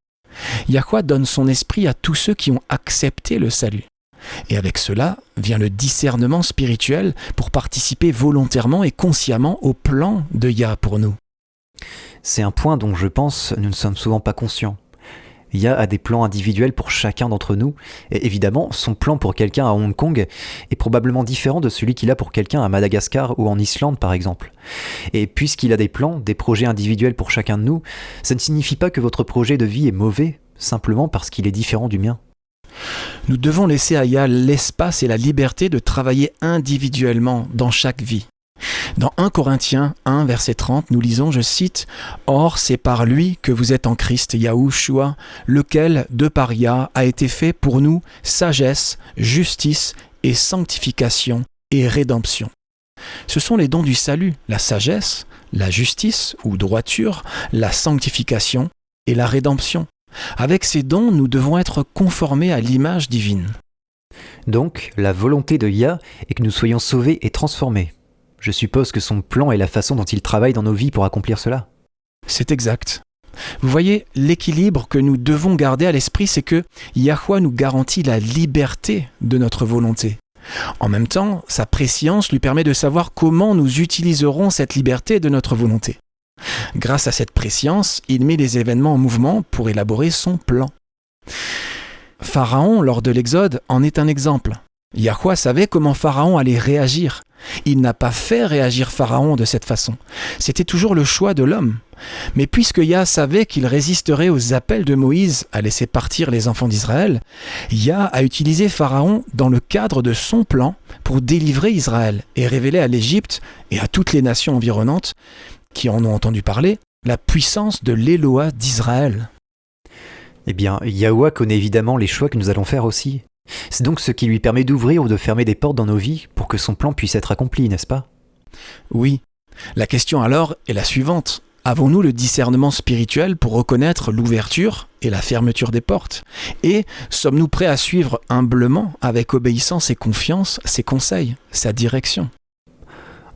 Speaker 3: Yahweh donne son esprit à tous ceux qui ont accepté le salut. Et avec cela vient le discernement spirituel pour participer volontairement et consciemment au plan de Yah pour nous.
Speaker 2: C'est un point dont je pense nous ne sommes souvent pas conscients. Yah a des plans individuels pour chacun d'entre nous, et évidemment, son plan pour quelqu'un à Hong Kong est probablement différent de celui qu'il a pour quelqu'un à Madagascar ou en Islande par exemple. Et puisqu'il a des plans, des projets individuels pour chacun de nous, ça ne signifie pas que votre projet de vie est mauvais, simplement parce qu'il est différent du mien.
Speaker 3: Nous devons laisser à Yah l'espace et la liberté de travailler individuellement dans chaque vie. Dans 1 Corinthiens 1, verset 30, nous lisons, je cite, « Or, c'est par lui que vous êtes en Christ, Yahushua, lequel, de par Yah, a été fait pour nous sagesse, justice et sanctification et rédemption. » Ce sont les dons du salut, la sagesse, la justice ou droiture, la sanctification et la rédemption. Avec ces dons, nous devons être conformés à l'image divine.
Speaker 2: Donc, la volonté de Yah est que nous soyons sauvés et transformés. Je suppose que son plan est la façon dont il travaille dans nos vies pour accomplir cela.
Speaker 3: C'est exact. Vous voyez, l'équilibre que nous devons garder à l'esprit, c'est que Yahweh nous garantit la liberté de notre volonté. En même temps, sa préscience lui permet de savoir comment nous utiliserons cette liberté de notre volonté. Grâce à cette préscience, il met les événements en mouvement pour élaborer son plan. Pharaon, lors de l'Exode, en est un exemple. Yahweh savait comment Pharaon allait réagir. Il n'a pas fait réagir Pharaon de cette façon. C'était toujours le choix de l'homme. Mais puisque Yah savait qu'il résisterait aux appels de Moïse à laisser partir les enfants d'Israël, Yah a utilisé Pharaon dans le cadre de son plan pour délivrer Israël et révéler à l'Égypte et à toutes les nations environnantes qui en ont entendu parler la puissance de l'Éloah d'Israël.
Speaker 2: Eh bien, Yahweh connaît évidemment les choix que nous allons faire aussi. C'est donc ce qui lui permet d'ouvrir ou de fermer des portes dans nos vies pour que son plan puisse être accompli, n'est-ce pas ?
Speaker 3: Oui. La question alors est la suivante. Avons-nous le discernement spirituel pour reconnaître l'ouverture et la fermeture des portes ? Et sommes-nous prêts à suivre humblement, avec obéissance et confiance, ses conseils, sa direction ?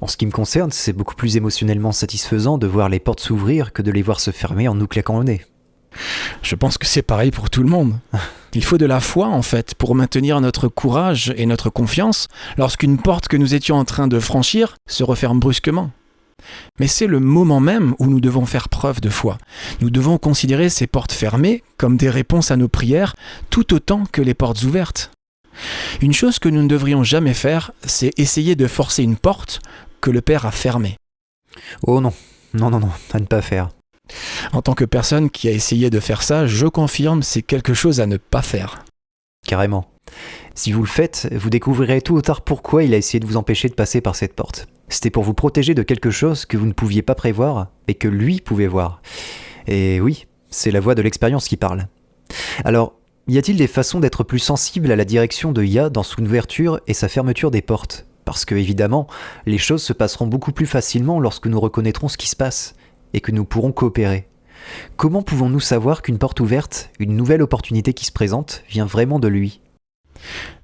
Speaker 2: En ce qui me concerne, c'est beaucoup plus émotionnellement satisfaisant de voir les portes s'ouvrir que de les voir se fermer en nous claquant au nez.
Speaker 3: Je pense que c'est pareil pour tout le monde. Il faut de la foi, en fait, pour maintenir notre courage et notre confiance lorsqu'une porte que nous étions en train de franchir se referme brusquement. Mais c'est le moment même où nous devons faire preuve de foi. Nous devons considérer ces portes fermées comme des réponses à nos prières, tout autant que les portes ouvertes. Une chose que nous ne devrions jamais faire, c'est essayer de forcer une porte que le Père a fermée.
Speaker 2: Oh non, à ne pas faire.
Speaker 3: En tant que personne qui a essayé de faire ça, je confirme, c'est quelque chose à ne pas faire.
Speaker 2: Carrément. Si vous le faites, vous découvrirez tôt ou tard pourquoi il a essayé de vous empêcher de passer par cette porte. C'était pour vous protéger de quelque chose que vous ne pouviez pas prévoir, et que lui pouvait voir. Et oui, c'est la voix de l'expérience qui parle. Alors, y a-t-il des façons d'être plus sensible à la direction de Yah dans son ouverture et sa fermeture des portes ? Parce que, évidemment, les choses se passeront beaucoup plus facilement lorsque nous reconnaîtrons ce qui se passe, et que nous pourrons coopérer. Comment pouvons-nous savoir qu'une porte ouverte, une nouvelle opportunité qui se présente, vient vraiment de lui ?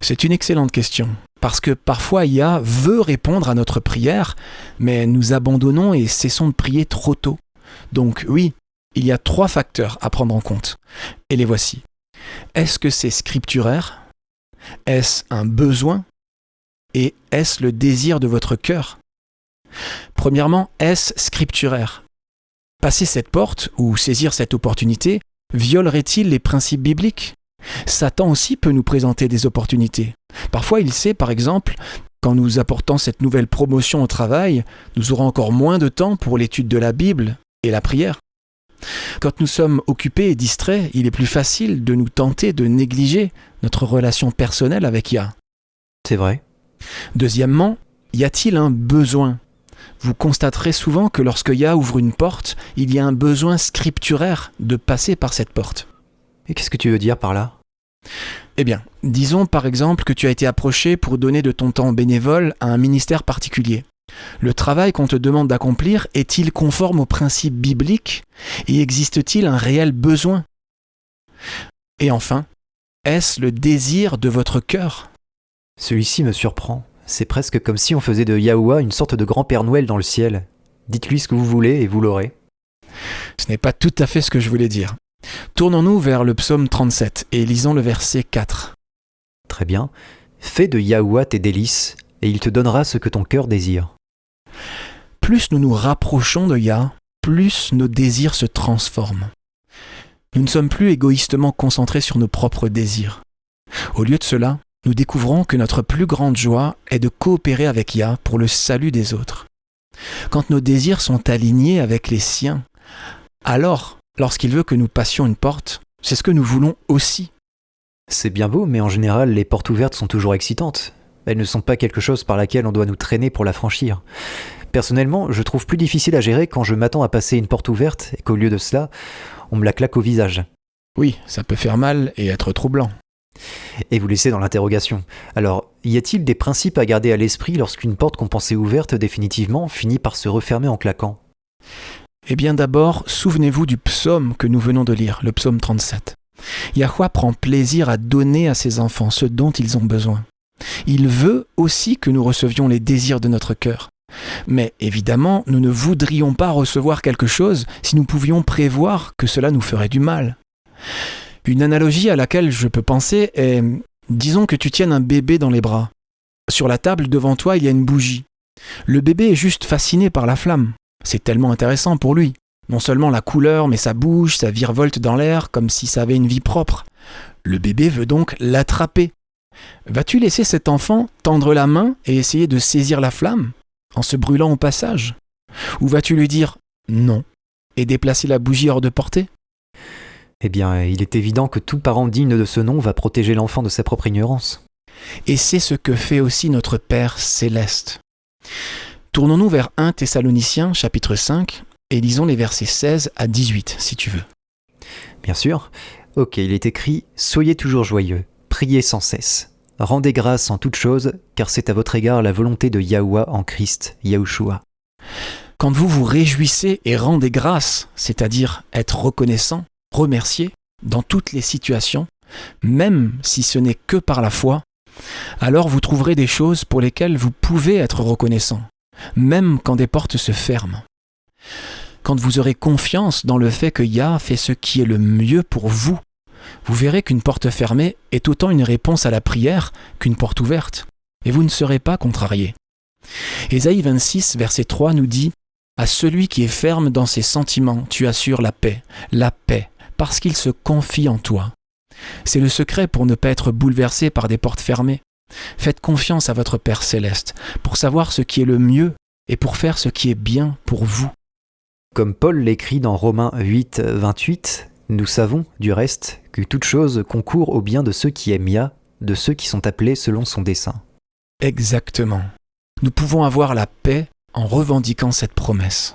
Speaker 3: C'est une excellente question, parce que parfois Yah veut répondre à notre prière, mais nous abandonnons et cessons de prier trop tôt. Donc oui, il y a 3 facteurs à prendre en compte, et les voici. Est-ce que c'est scripturaire ? Est-ce un besoin ? Et est-ce le désir de votre cœur ? Premièrement, est-ce scripturaire ? Passer cette porte ou saisir cette opportunité violerait-il les principes bibliques ? Satan aussi peut nous présenter des opportunités. Parfois, il sait, par exemple, qu'en nous apportant cette nouvelle promotion au travail, nous aurons encore moins de temps pour l'étude de la Bible et la prière. Quand nous sommes occupés et distraits, il est plus facile de nous tenter de négliger notre relation personnelle avec Yah.
Speaker 2: C'est vrai.
Speaker 3: Deuxièmement, y a-t-il un besoin ? Vous constaterez souvent que lorsque Yah ouvre une porte, il y a un besoin scripturaire de passer par cette porte.
Speaker 2: Et qu'est-ce que tu veux dire par là ?
Speaker 3: Eh bien, disons par exemple que tu as été approché pour donner de ton temps bénévole à un ministère particulier. Le travail qu'on te demande d'accomplir est-il conforme aux principes bibliques et existe-t-il un réel besoin ? Et enfin, est-ce le désir de votre cœur ?
Speaker 2: Celui-ci me surprend. C'est presque comme si on faisait de Yahuwah une sorte de grand Père Noël dans le ciel. Dites-lui ce que vous voulez et vous l'aurez.
Speaker 3: Ce n'est pas tout à fait ce que je voulais dire. Tournons-nous vers le psaume 37 et lisons le verset 4.
Speaker 2: Très bien. Fais de Yahuwah tes délices, et il te donnera ce que ton cœur désire.
Speaker 3: Plus nous nous rapprochons de Yah, plus nos désirs se transforment. Nous ne sommes plus égoïstement concentrés sur nos propres désirs. Au lieu de cela, nous découvrons que notre plus grande joie est de coopérer avec Yah pour le salut des autres. Quand nos désirs sont alignés avec les siens, alors, lorsqu'il veut que nous passions une porte, c'est ce que nous voulons aussi.
Speaker 2: C'est bien beau, mais en général, les portes ouvertes sont toujours excitantes. Elles ne sont pas quelque chose par laquelle on doit nous traîner pour la franchir. Personnellement, je trouve plus difficile à gérer quand je m'attends à passer une porte ouverte et qu'au lieu de cela, on me la claque au visage.
Speaker 3: Oui, ça peut faire mal et être troublant.
Speaker 2: Et vous laissez dans l'interrogation. Alors, y a-t-il des principes à garder à l'esprit lorsqu'une porte qu'on pensait ouverte définitivement finit par se refermer en claquant ?
Speaker 3: Eh bien d'abord, souvenez-vous du psaume que nous venons de lire, le psaume 37. Yahuwah prend plaisir à donner à ses enfants ce dont ils ont besoin. Il veut aussi que nous recevions les désirs de notre cœur. Mais évidemment, nous ne voudrions pas recevoir quelque chose si nous pouvions prévoir que cela nous ferait du mal. Une analogie à laquelle je peux penser est, disons que tu tiennes un bébé dans les bras. Sur la table devant toi, il y a une bougie. Le bébé est juste fasciné par la flamme. C'est tellement intéressant pour lui. Non seulement la couleur, mais ça bouge, ça virevolte dans l'air comme si ça avait une vie propre. Le bébé veut donc l'attraper. Vas-tu laisser cet enfant tendre la main et essayer de saisir la flamme en se brûlant au passage ? Ou vas-tu lui dire non et déplacer la bougie hors de portée ?
Speaker 2: Eh bien, il est évident que tout parent digne de ce nom va protéger l'enfant de sa propre ignorance.
Speaker 3: Et c'est ce que fait aussi notre Père céleste. Tournons-nous vers 1 Thessaloniciens chapitre 5 et lisons les versets 16 à 18 si tu veux.
Speaker 2: Bien sûr. Ok, il est écrit « Soyez toujours joyeux, priez sans cesse. Rendez grâce en toutes choses, car c'est à votre égard la volonté de Yahuwah en Christ, Yahushua. »
Speaker 3: Quand vous vous réjouissez et rendez grâce, c'est-à-dire être reconnaissant, remercié dans toutes les situations, même si ce n'est que par la foi, alors vous trouverez des choses pour lesquelles vous pouvez être reconnaissant, même quand des portes se ferment. Quand vous aurez confiance dans le fait que Yah fait ce qui est le mieux pour vous, vous verrez qu'une porte fermée est autant une réponse à la prière qu'une porte ouverte, et vous ne serez pas contrarié. Ésaïe 26, verset 3 nous dit « À celui qui est ferme dans ses sentiments, tu assures la paix, parce qu'il se confie en toi. » C'est le secret pour ne pas être bouleversé par des portes fermées. Faites confiance à votre Père céleste pour savoir ce qui est le mieux et pour faire ce qui est bien pour vous.
Speaker 2: Comme Paul l'écrit dans Romains 8, 28, nous savons, du reste, que toute chose concourt au bien de ceux qui aiment Yah, de ceux qui sont appelés selon son dessein.
Speaker 3: Exactement. Nous pouvons avoir la paix en revendiquant cette promesse.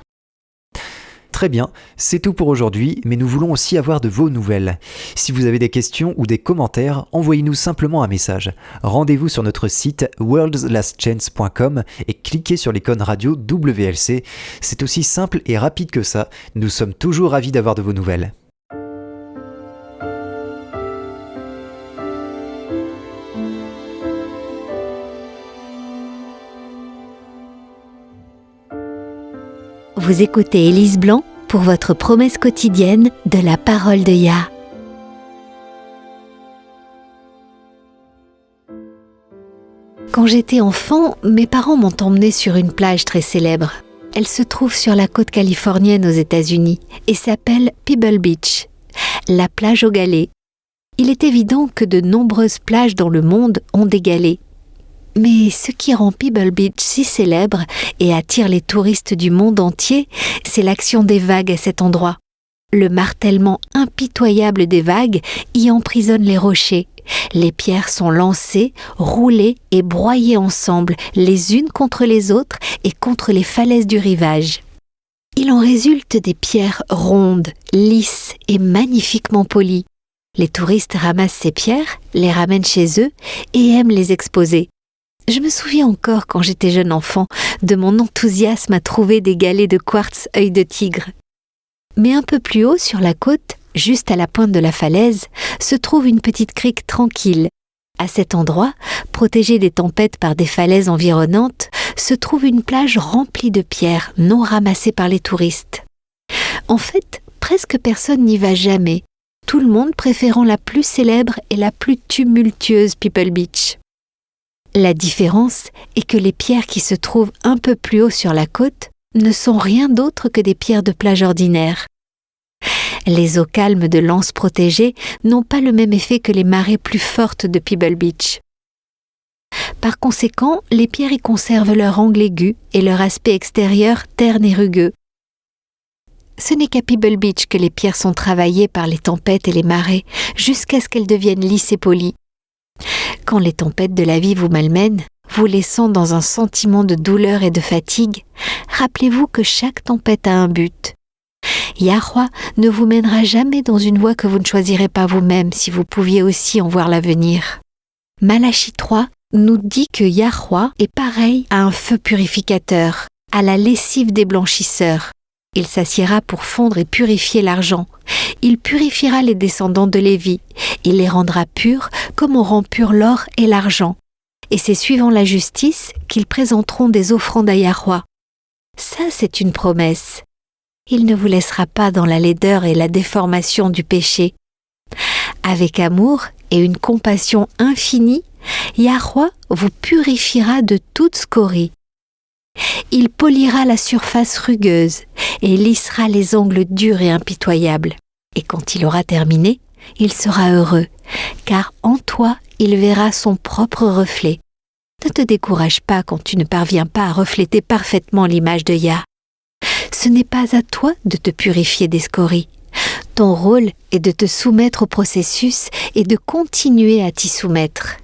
Speaker 2: Très bien, c'est tout pour aujourd'hui, mais nous voulons aussi avoir de vos nouvelles. Si vous avez des questions ou des commentaires, envoyez-nous simplement un message. Rendez-vous sur notre site worldslastchance.com et cliquez sur l'icône radio WLC. C'est aussi simple et rapide que ça. Nous sommes toujours ravis d'avoir de vos nouvelles.
Speaker 4: Vous écoutez Élise Blanc pour votre promesse quotidienne de la parole de Yah. Quand j'étais enfant, mes parents m'ont emmenée sur une plage très célèbre. Elle se trouve sur la côte californienne aux États-Unis et s'appelle Pebble Beach, la plage aux galets. Il est évident que de nombreuses plages dans le monde ont des galets. Mais ce qui rend Pebble Beach si célèbre et attire les touristes du monde entier, c'est l'action des vagues à cet endroit. Le martèlement impitoyable des vagues y emprisonne les rochers. Les pierres sont lancées, roulées et broyées ensemble, les unes contre les autres et contre les falaises du rivage. Il en résulte des pierres rondes, lisses et magnifiquement polies. Les touristes ramassent ces pierres, les ramènent chez eux et aiment les exposer. Je me souviens encore, quand j'étais jeune enfant, de mon enthousiasme à trouver des galets de quartz œil de tigre. Mais un peu plus haut sur la côte, juste à la pointe de la falaise, se trouve une petite crique tranquille. À cet endroit, protégé des tempêtes par des falaises environnantes, se trouve une plage remplie de pierres non ramassées par les touristes. En fait, presque personne n'y va jamais, tout le monde préférant la plus célèbre et la plus tumultueuse People Beach. La différence est que les pierres qui se trouvent un peu plus haut sur la côte ne sont rien d'autre que des pierres de plage ordinaires. Les eaux calmes de l'anse protégée n'ont pas le même effet que les marées plus fortes de Pebble Beach. Par conséquent, les pierres y conservent leur angle aigu et leur aspect extérieur terne et rugueux. Ce n'est qu'à Pebble Beach que les pierres sont travaillées par les tempêtes et les marées, jusqu'à ce qu'elles deviennent lisses et polies. Quand les tempêtes de la vie vous malmènent, vous laissant dans un sentiment de douleur et de fatigue, rappelez-vous que chaque tempête a un but. Yahweh ne vous mènera jamais dans une voie que vous ne choisirez pas vous-même si vous pouviez aussi en voir l'avenir. Malachie 3 nous dit que Yahweh est pareil à un feu purificateur, à la lessive des blanchisseurs. Il s'assiera pour fondre et purifier l'argent. Il purifiera les descendants de Lévi. Il les rendra purs comme on rend pur l'or et l'argent. Et c'est suivant la justice qu'ils présenteront des offrandes à Yahweh. Ça, c'est une promesse. Il ne vous laissera pas dans la laideur et la déformation du péché. Avec amour et une compassion infinie, Yahweh vous purifiera de toute scorie. Il polira la surface rugueuse et lissera les angles durs et impitoyables. Et quand il aura terminé, il sera heureux, car en toi, il verra son propre reflet. Ne te décourage pas quand tu ne parviens pas à refléter parfaitement l'image de Yah. Ce n'est pas à toi de te purifier des scories. Ton rôle est de te soumettre au processus et de continuer à t'y soumettre.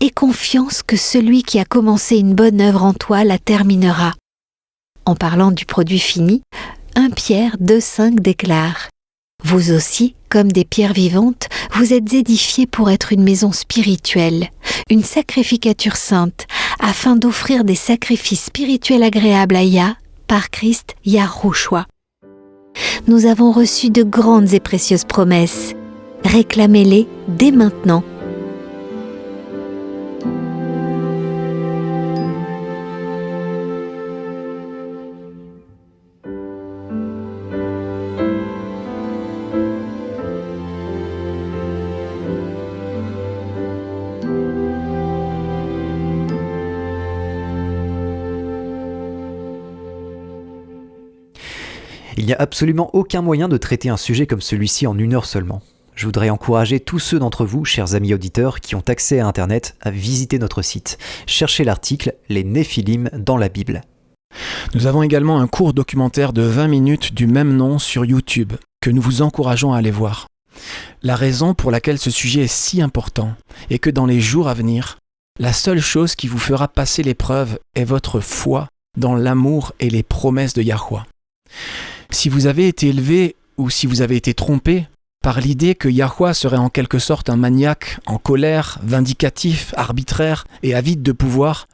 Speaker 4: Aie confiance que celui qui a commencé une bonne œuvre en toi la terminera. En parlant du produit fini, 1 Pierre 2,5 déclare « Vous aussi, comme des pierres vivantes, vous êtes édifiés pour être une maison spirituelle, une sacrificature sainte, afin d'offrir des sacrifices spirituels agréables à Yah, par Christ Yahushua. » Nous avons reçu de grandes et précieuses promesses. Réclamez-les dès maintenant.
Speaker 2: Il n'y a absolument aucun moyen de traiter un sujet comme celui-ci en 1 heure seulement. Je voudrais encourager tous ceux d'entre vous, chers amis auditeurs, qui ont accès à Internet, à visiter notre site. Cherchez l'article « Les Néphilim dans la Bible ».
Speaker 3: Nous avons également un court documentaire de 20 minutes du même nom sur YouTube, que nous vous encourageons à aller voir. La raison pour laquelle ce sujet est si important est que dans les jours à venir, la seule chose qui vous fera passer l'épreuve est votre foi dans l'amour et les promesses de Yahweh. Si vous avez été élevé ou si vous avez été trompé par l'idée que Yahweh serait en quelque sorte un maniaque en colère, vindicatif, arbitraire et avide de pouvoir,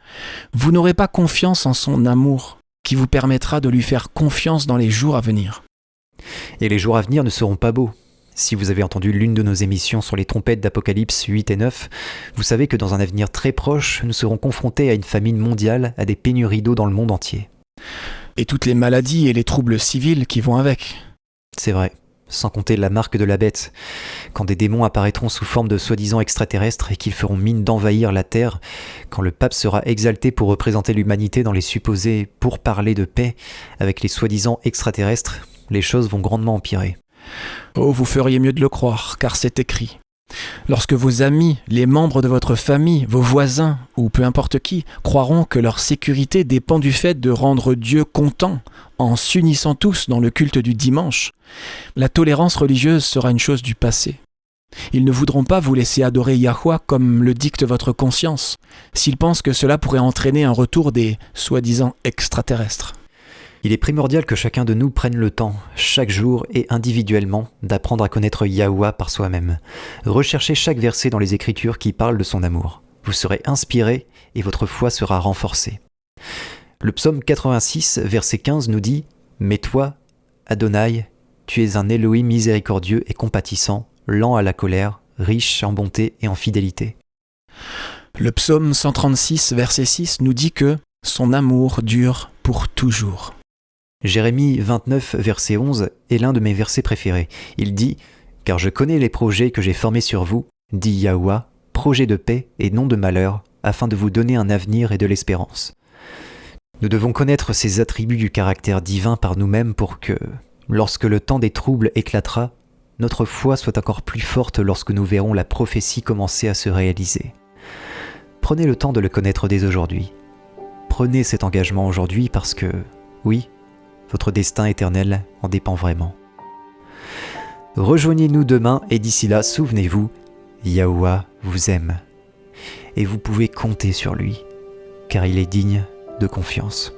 Speaker 3: vous n'aurez pas confiance en son amour qui vous permettra de lui faire confiance dans les jours à venir.
Speaker 2: Et les jours à venir ne seront pas beaux. Si vous avez entendu l'une de nos émissions sur les trompettes d'Apocalypse 8 et 9, vous savez que dans un avenir très proche, nous serons confrontés à une famine mondiale, à des pénuries d'eau dans le monde entier.
Speaker 3: Et toutes les maladies et les troubles civils qui vont avec.
Speaker 2: C'est vrai, sans compter la marque de la bête. Quand des démons apparaîtront sous forme de soi-disant extraterrestres et qu'ils feront mine d'envahir la Terre, quand le pape sera exalté pour représenter l'humanité dans les supposés pourparlers de paix avec les soi-disant extraterrestres, les choses vont grandement empirer.
Speaker 3: Oh, vous feriez mieux de le croire, car c'est écrit. Lorsque vos amis, les membres de votre famille, vos voisins, ou peu importe qui, croiront que leur sécurité dépend du fait de rendre Dieu content en s'unissant tous dans le culte du dimanche, la tolérance religieuse sera une chose du passé. Ils ne voudront pas vous laisser adorer Yahweh comme le dicte votre conscience, s'ils pensent que cela pourrait entraîner un retour des soi-disant extraterrestres.
Speaker 2: Il est primordial que chacun de nous prenne le temps, chaque jour et individuellement, d'apprendre à connaître Yahuwah par soi-même. Recherchez chaque verset dans les Écritures qui parle de son amour. Vous serez inspiré et votre foi sera renforcée. Le psaume 86, verset 15 nous dit « Mais toi, Adonai, tu es un Elohim miséricordieux et compatissant, lent à la colère, riche en bonté et en fidélité. »
Speaker 3: Le psaume 136, verset 6 nous dit que son amour dure pour toujours.
Speaker 2: Jérémie 29, verset 11 est l'un de mes versets préférés. Il dit « Car je connais les projets que j'ai formés sur vous, dit Yahuwah, projets de paix et non de malheur, afin de vous donner un avenir et de l'espérance. » Nous devons connaître ces attributs du caractère divin par nous-mêmes pour que, lorsque le temps des troubles éclatera, notre foi soit encore plus forte lorsque nous verrons la prophétie commencer à se réaliser. Prenez le temps de le connaître dès aujourd'hui. Prenez cet engagement aujourd'hui parce que, oui, votre destin éternel en dépend vraiment. Rejoignez-nous demain et d'ici là, souvenez-vous, Yahuwah vous aime. Et vous pouvez compter sur lui, car il est digne de confiance.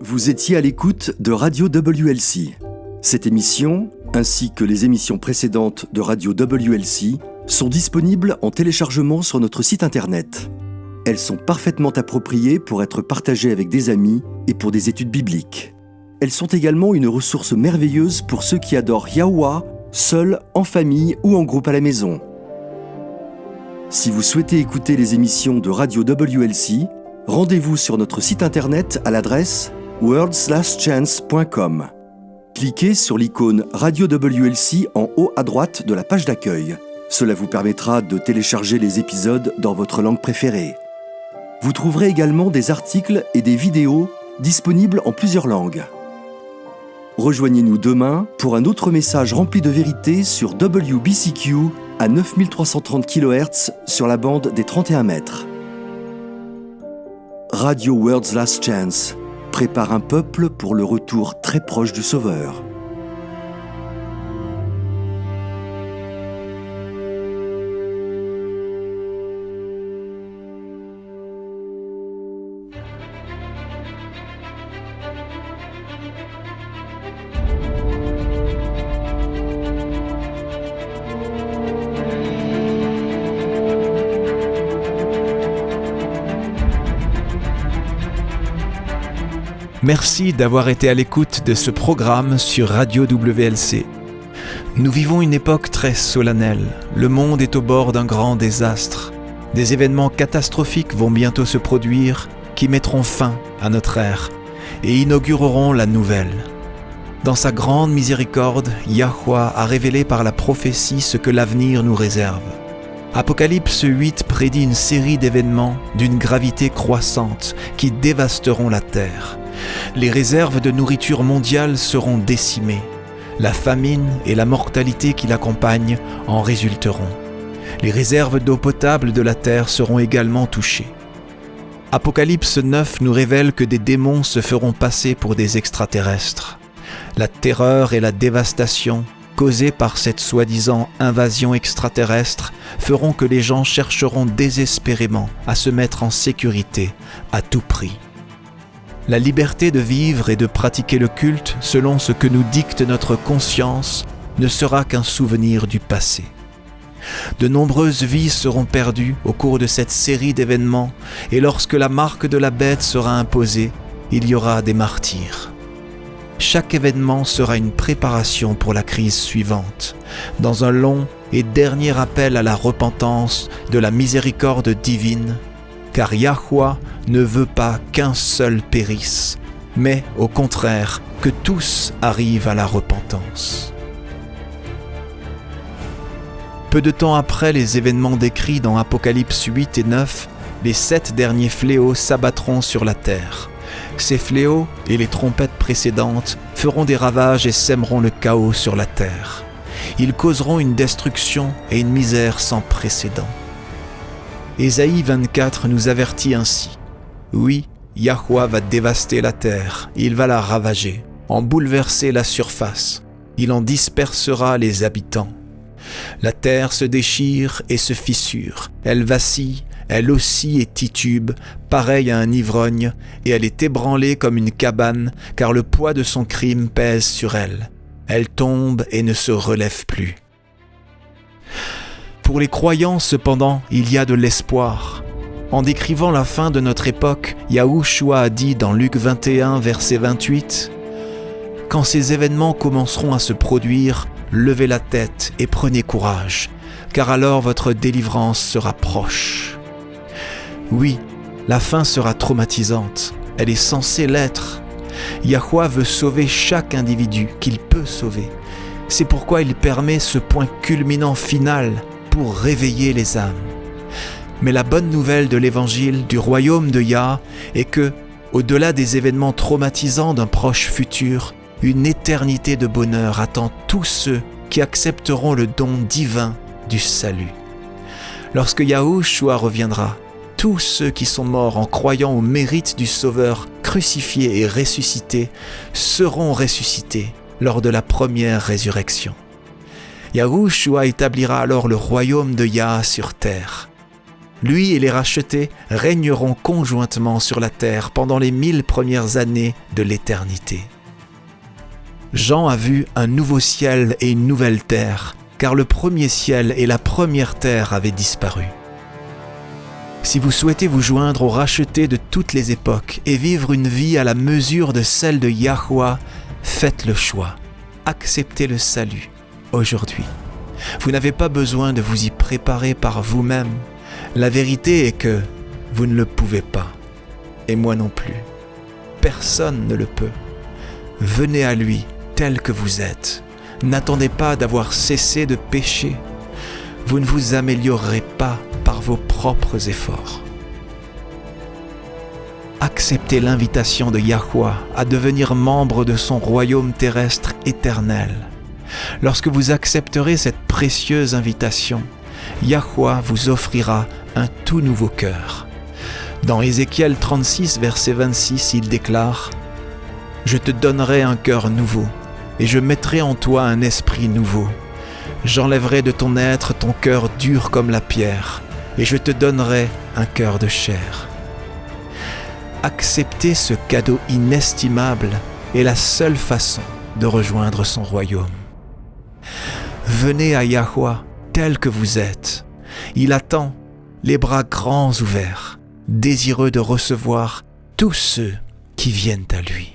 Speaker 1: Vous étiez à l'écoute de Radio WLC. Cette émission, ainsi que les émissions précédentes de Radio WLC, sont disponibles en téléchargement sur notre site internet. Elles sont parfaitement appropriées pour être partagées avec des amis et pour des études bibliques. Elles sont également une ressource merveilleuse pour ceux qui adorent Yahuwah, seuls, en famille ou en groupe à la maison. Si vous souhaitez écouter les émissions de Radio WLC, rendez-vous sur notre site internet à l'adresse worldslastchance.com. Cliquez sur l'icône Radio WLC en haut à droite de la page d'accueil. Cela vous permettra de télécharger les épisodes dans votre langue préférée. Vous trouverez également des articles et des vidéos disponibles en plusieurs langues. Rejoignez-nous demain pour un autre message rempli de vérité sur WBCQ à 9330 kHz sur la bande des 31 mètres. Radio World's Last Chance prépare un peuple pour le retour très proche du Sauveur.
Speaker 3: Merci d'avoir été à l'écoute de ce programme sur Radio WLC. Nous vivons une époque très solennelle. Le monde est au bord d'un grand désastre. Des événements catastrophiques vont bientôt se produire qui mettront fin à notre ère et inaugureront la nouvelle. Dans sa grande miséricorde, Yahuwah a révélé par la prophétie ce que l'avenir nous réserve. Apocalypse 8 prédit une série d'événements d'une gravité croissante qui dévasteront la terre. Les réserves de nourriture mondiale seront décimées. La famine et la mortalité qui l'accompagnent en résulteront. Les réserves d'eau potable de la terre seront également touchées. Apocalypse 9 nous révèle que des démons se feront passer pour des extraterrestres. La terreur et la dévastation causées par cette soi-disant invasion extraterrestre feront que les gens chercheront désespérément à se mettre en sécurité à tout prix. La liberté de vivre et de pratiquer le culte selon ce que nous dicte notre conscience ne sera qu'un souvenir du passé. De nombreuses vies seront perdues au cours de cette série d'événements, et lorsque la marque de la bête sera imposée, il y aura des martyrs. Chaque événement sera une préparation pour la crise suivante, dans un long et dernier appel à la repentance de la miséricorde divine, car Yahuwah ne veut pas qu'un seul périsse, mais au contraire que tous arrivent à la repentance. Peu de temps après les événements décrits dans Apocalypse 8 et 9, les 7 derniers fléaux s'abattront sur la terre. Ces fléaux et les trompettes précédentes feront des ravages et sèmeront le chaos sur la terre. Ils causeront une destruction et une misère sans précédent. Ésaïe 24 nous avertit ainsi. Oui, Yahuwah va dévaster la terre, il va la ravager, en bouleverser la surface, il en dispersera les habitants. La terre se déchire et se fissure, elle vacille, elle oscille et titube, pareille à un ivrogne, et elle est ébranlée comme une cabane, car le poids de son crime pèse sur elle. Elle tombe et ne se relève plus. Pour les croyants, cependant, il y a de l'espoir. En décrivant la fin de notre époque, Yahushua a dit dans Luc 21, verset 28, « Quand ces événements commenceront à se produire, levez la tête et prenez courage, car alors votre délivrance sera proche. » Oui, la fin sera traumatisante, elle est censée l'être. Yahuwah veut sauver chaque individu qu'il peut sauver. C'est pourquoi il permet ce point culminant final pour réveiller les âmes. Mais la bonne nouvelle de l'évangile du royaume de Yah est que, au-delà des événements traumatisants d'un proche futur, une éternité de bonheur attend tous ceux qui accepteront le don divin du salut. Lorsque Yahushua reviendra, tous ceux qui sont morts en croyant au mérite du Sauveur crucifié et ressuscité seront ressuscités lors de la première résurrection. Yahushua établira alors le royaume de Yah sur terre. Lui et les rachetés régneront conjointement sur la terre pendant les 1000 premières années de l'éternité. Jean a vu un nouveau ciel et une nouvelle terre, car le premier ciel et la première terre avaient disparu. Si vous souhaitez vous joindre aux rachetés de toutes les époques et vivre une vie à la mesure de celle de Yahuwah, faites le choix. Acceptez le salut aujourd'hui. Vous n'avez pas besoin de vous y préparer par vous-même. La vérité est que vous ne le pouvez pas. Et moi non plus. Personne ne le peut. Venez à lui tel que vous êtes. N'attendez pas d'avoir cessé de pécher. Vous ne vous améliorerez pas par vos propres efforts. Acceptez l'invitation de Yahuwah à devenir membre de son royaume terrestre éternel. Lorsque vous accepterez cette précieuse invitation, Yahuwah vous offrira un tout nouveau cœur. Dans Ézéchiel 36, verset 26, il déclare « Je te donnerai un cœur nouveau, et je mettrai en toi un esprit nouveau. J'enlèverai de ton être ton cœur dur comme la pierre, et je te donnerai un cœur de chair. » Accepter ce cadeau inestimable est la seule façon de rejoindre son royaume. Venez à Yahuwah tel que vous êtes. Il attend, les bras grands ouverts, désireux de recevoir tous ceux qui viennent à lui.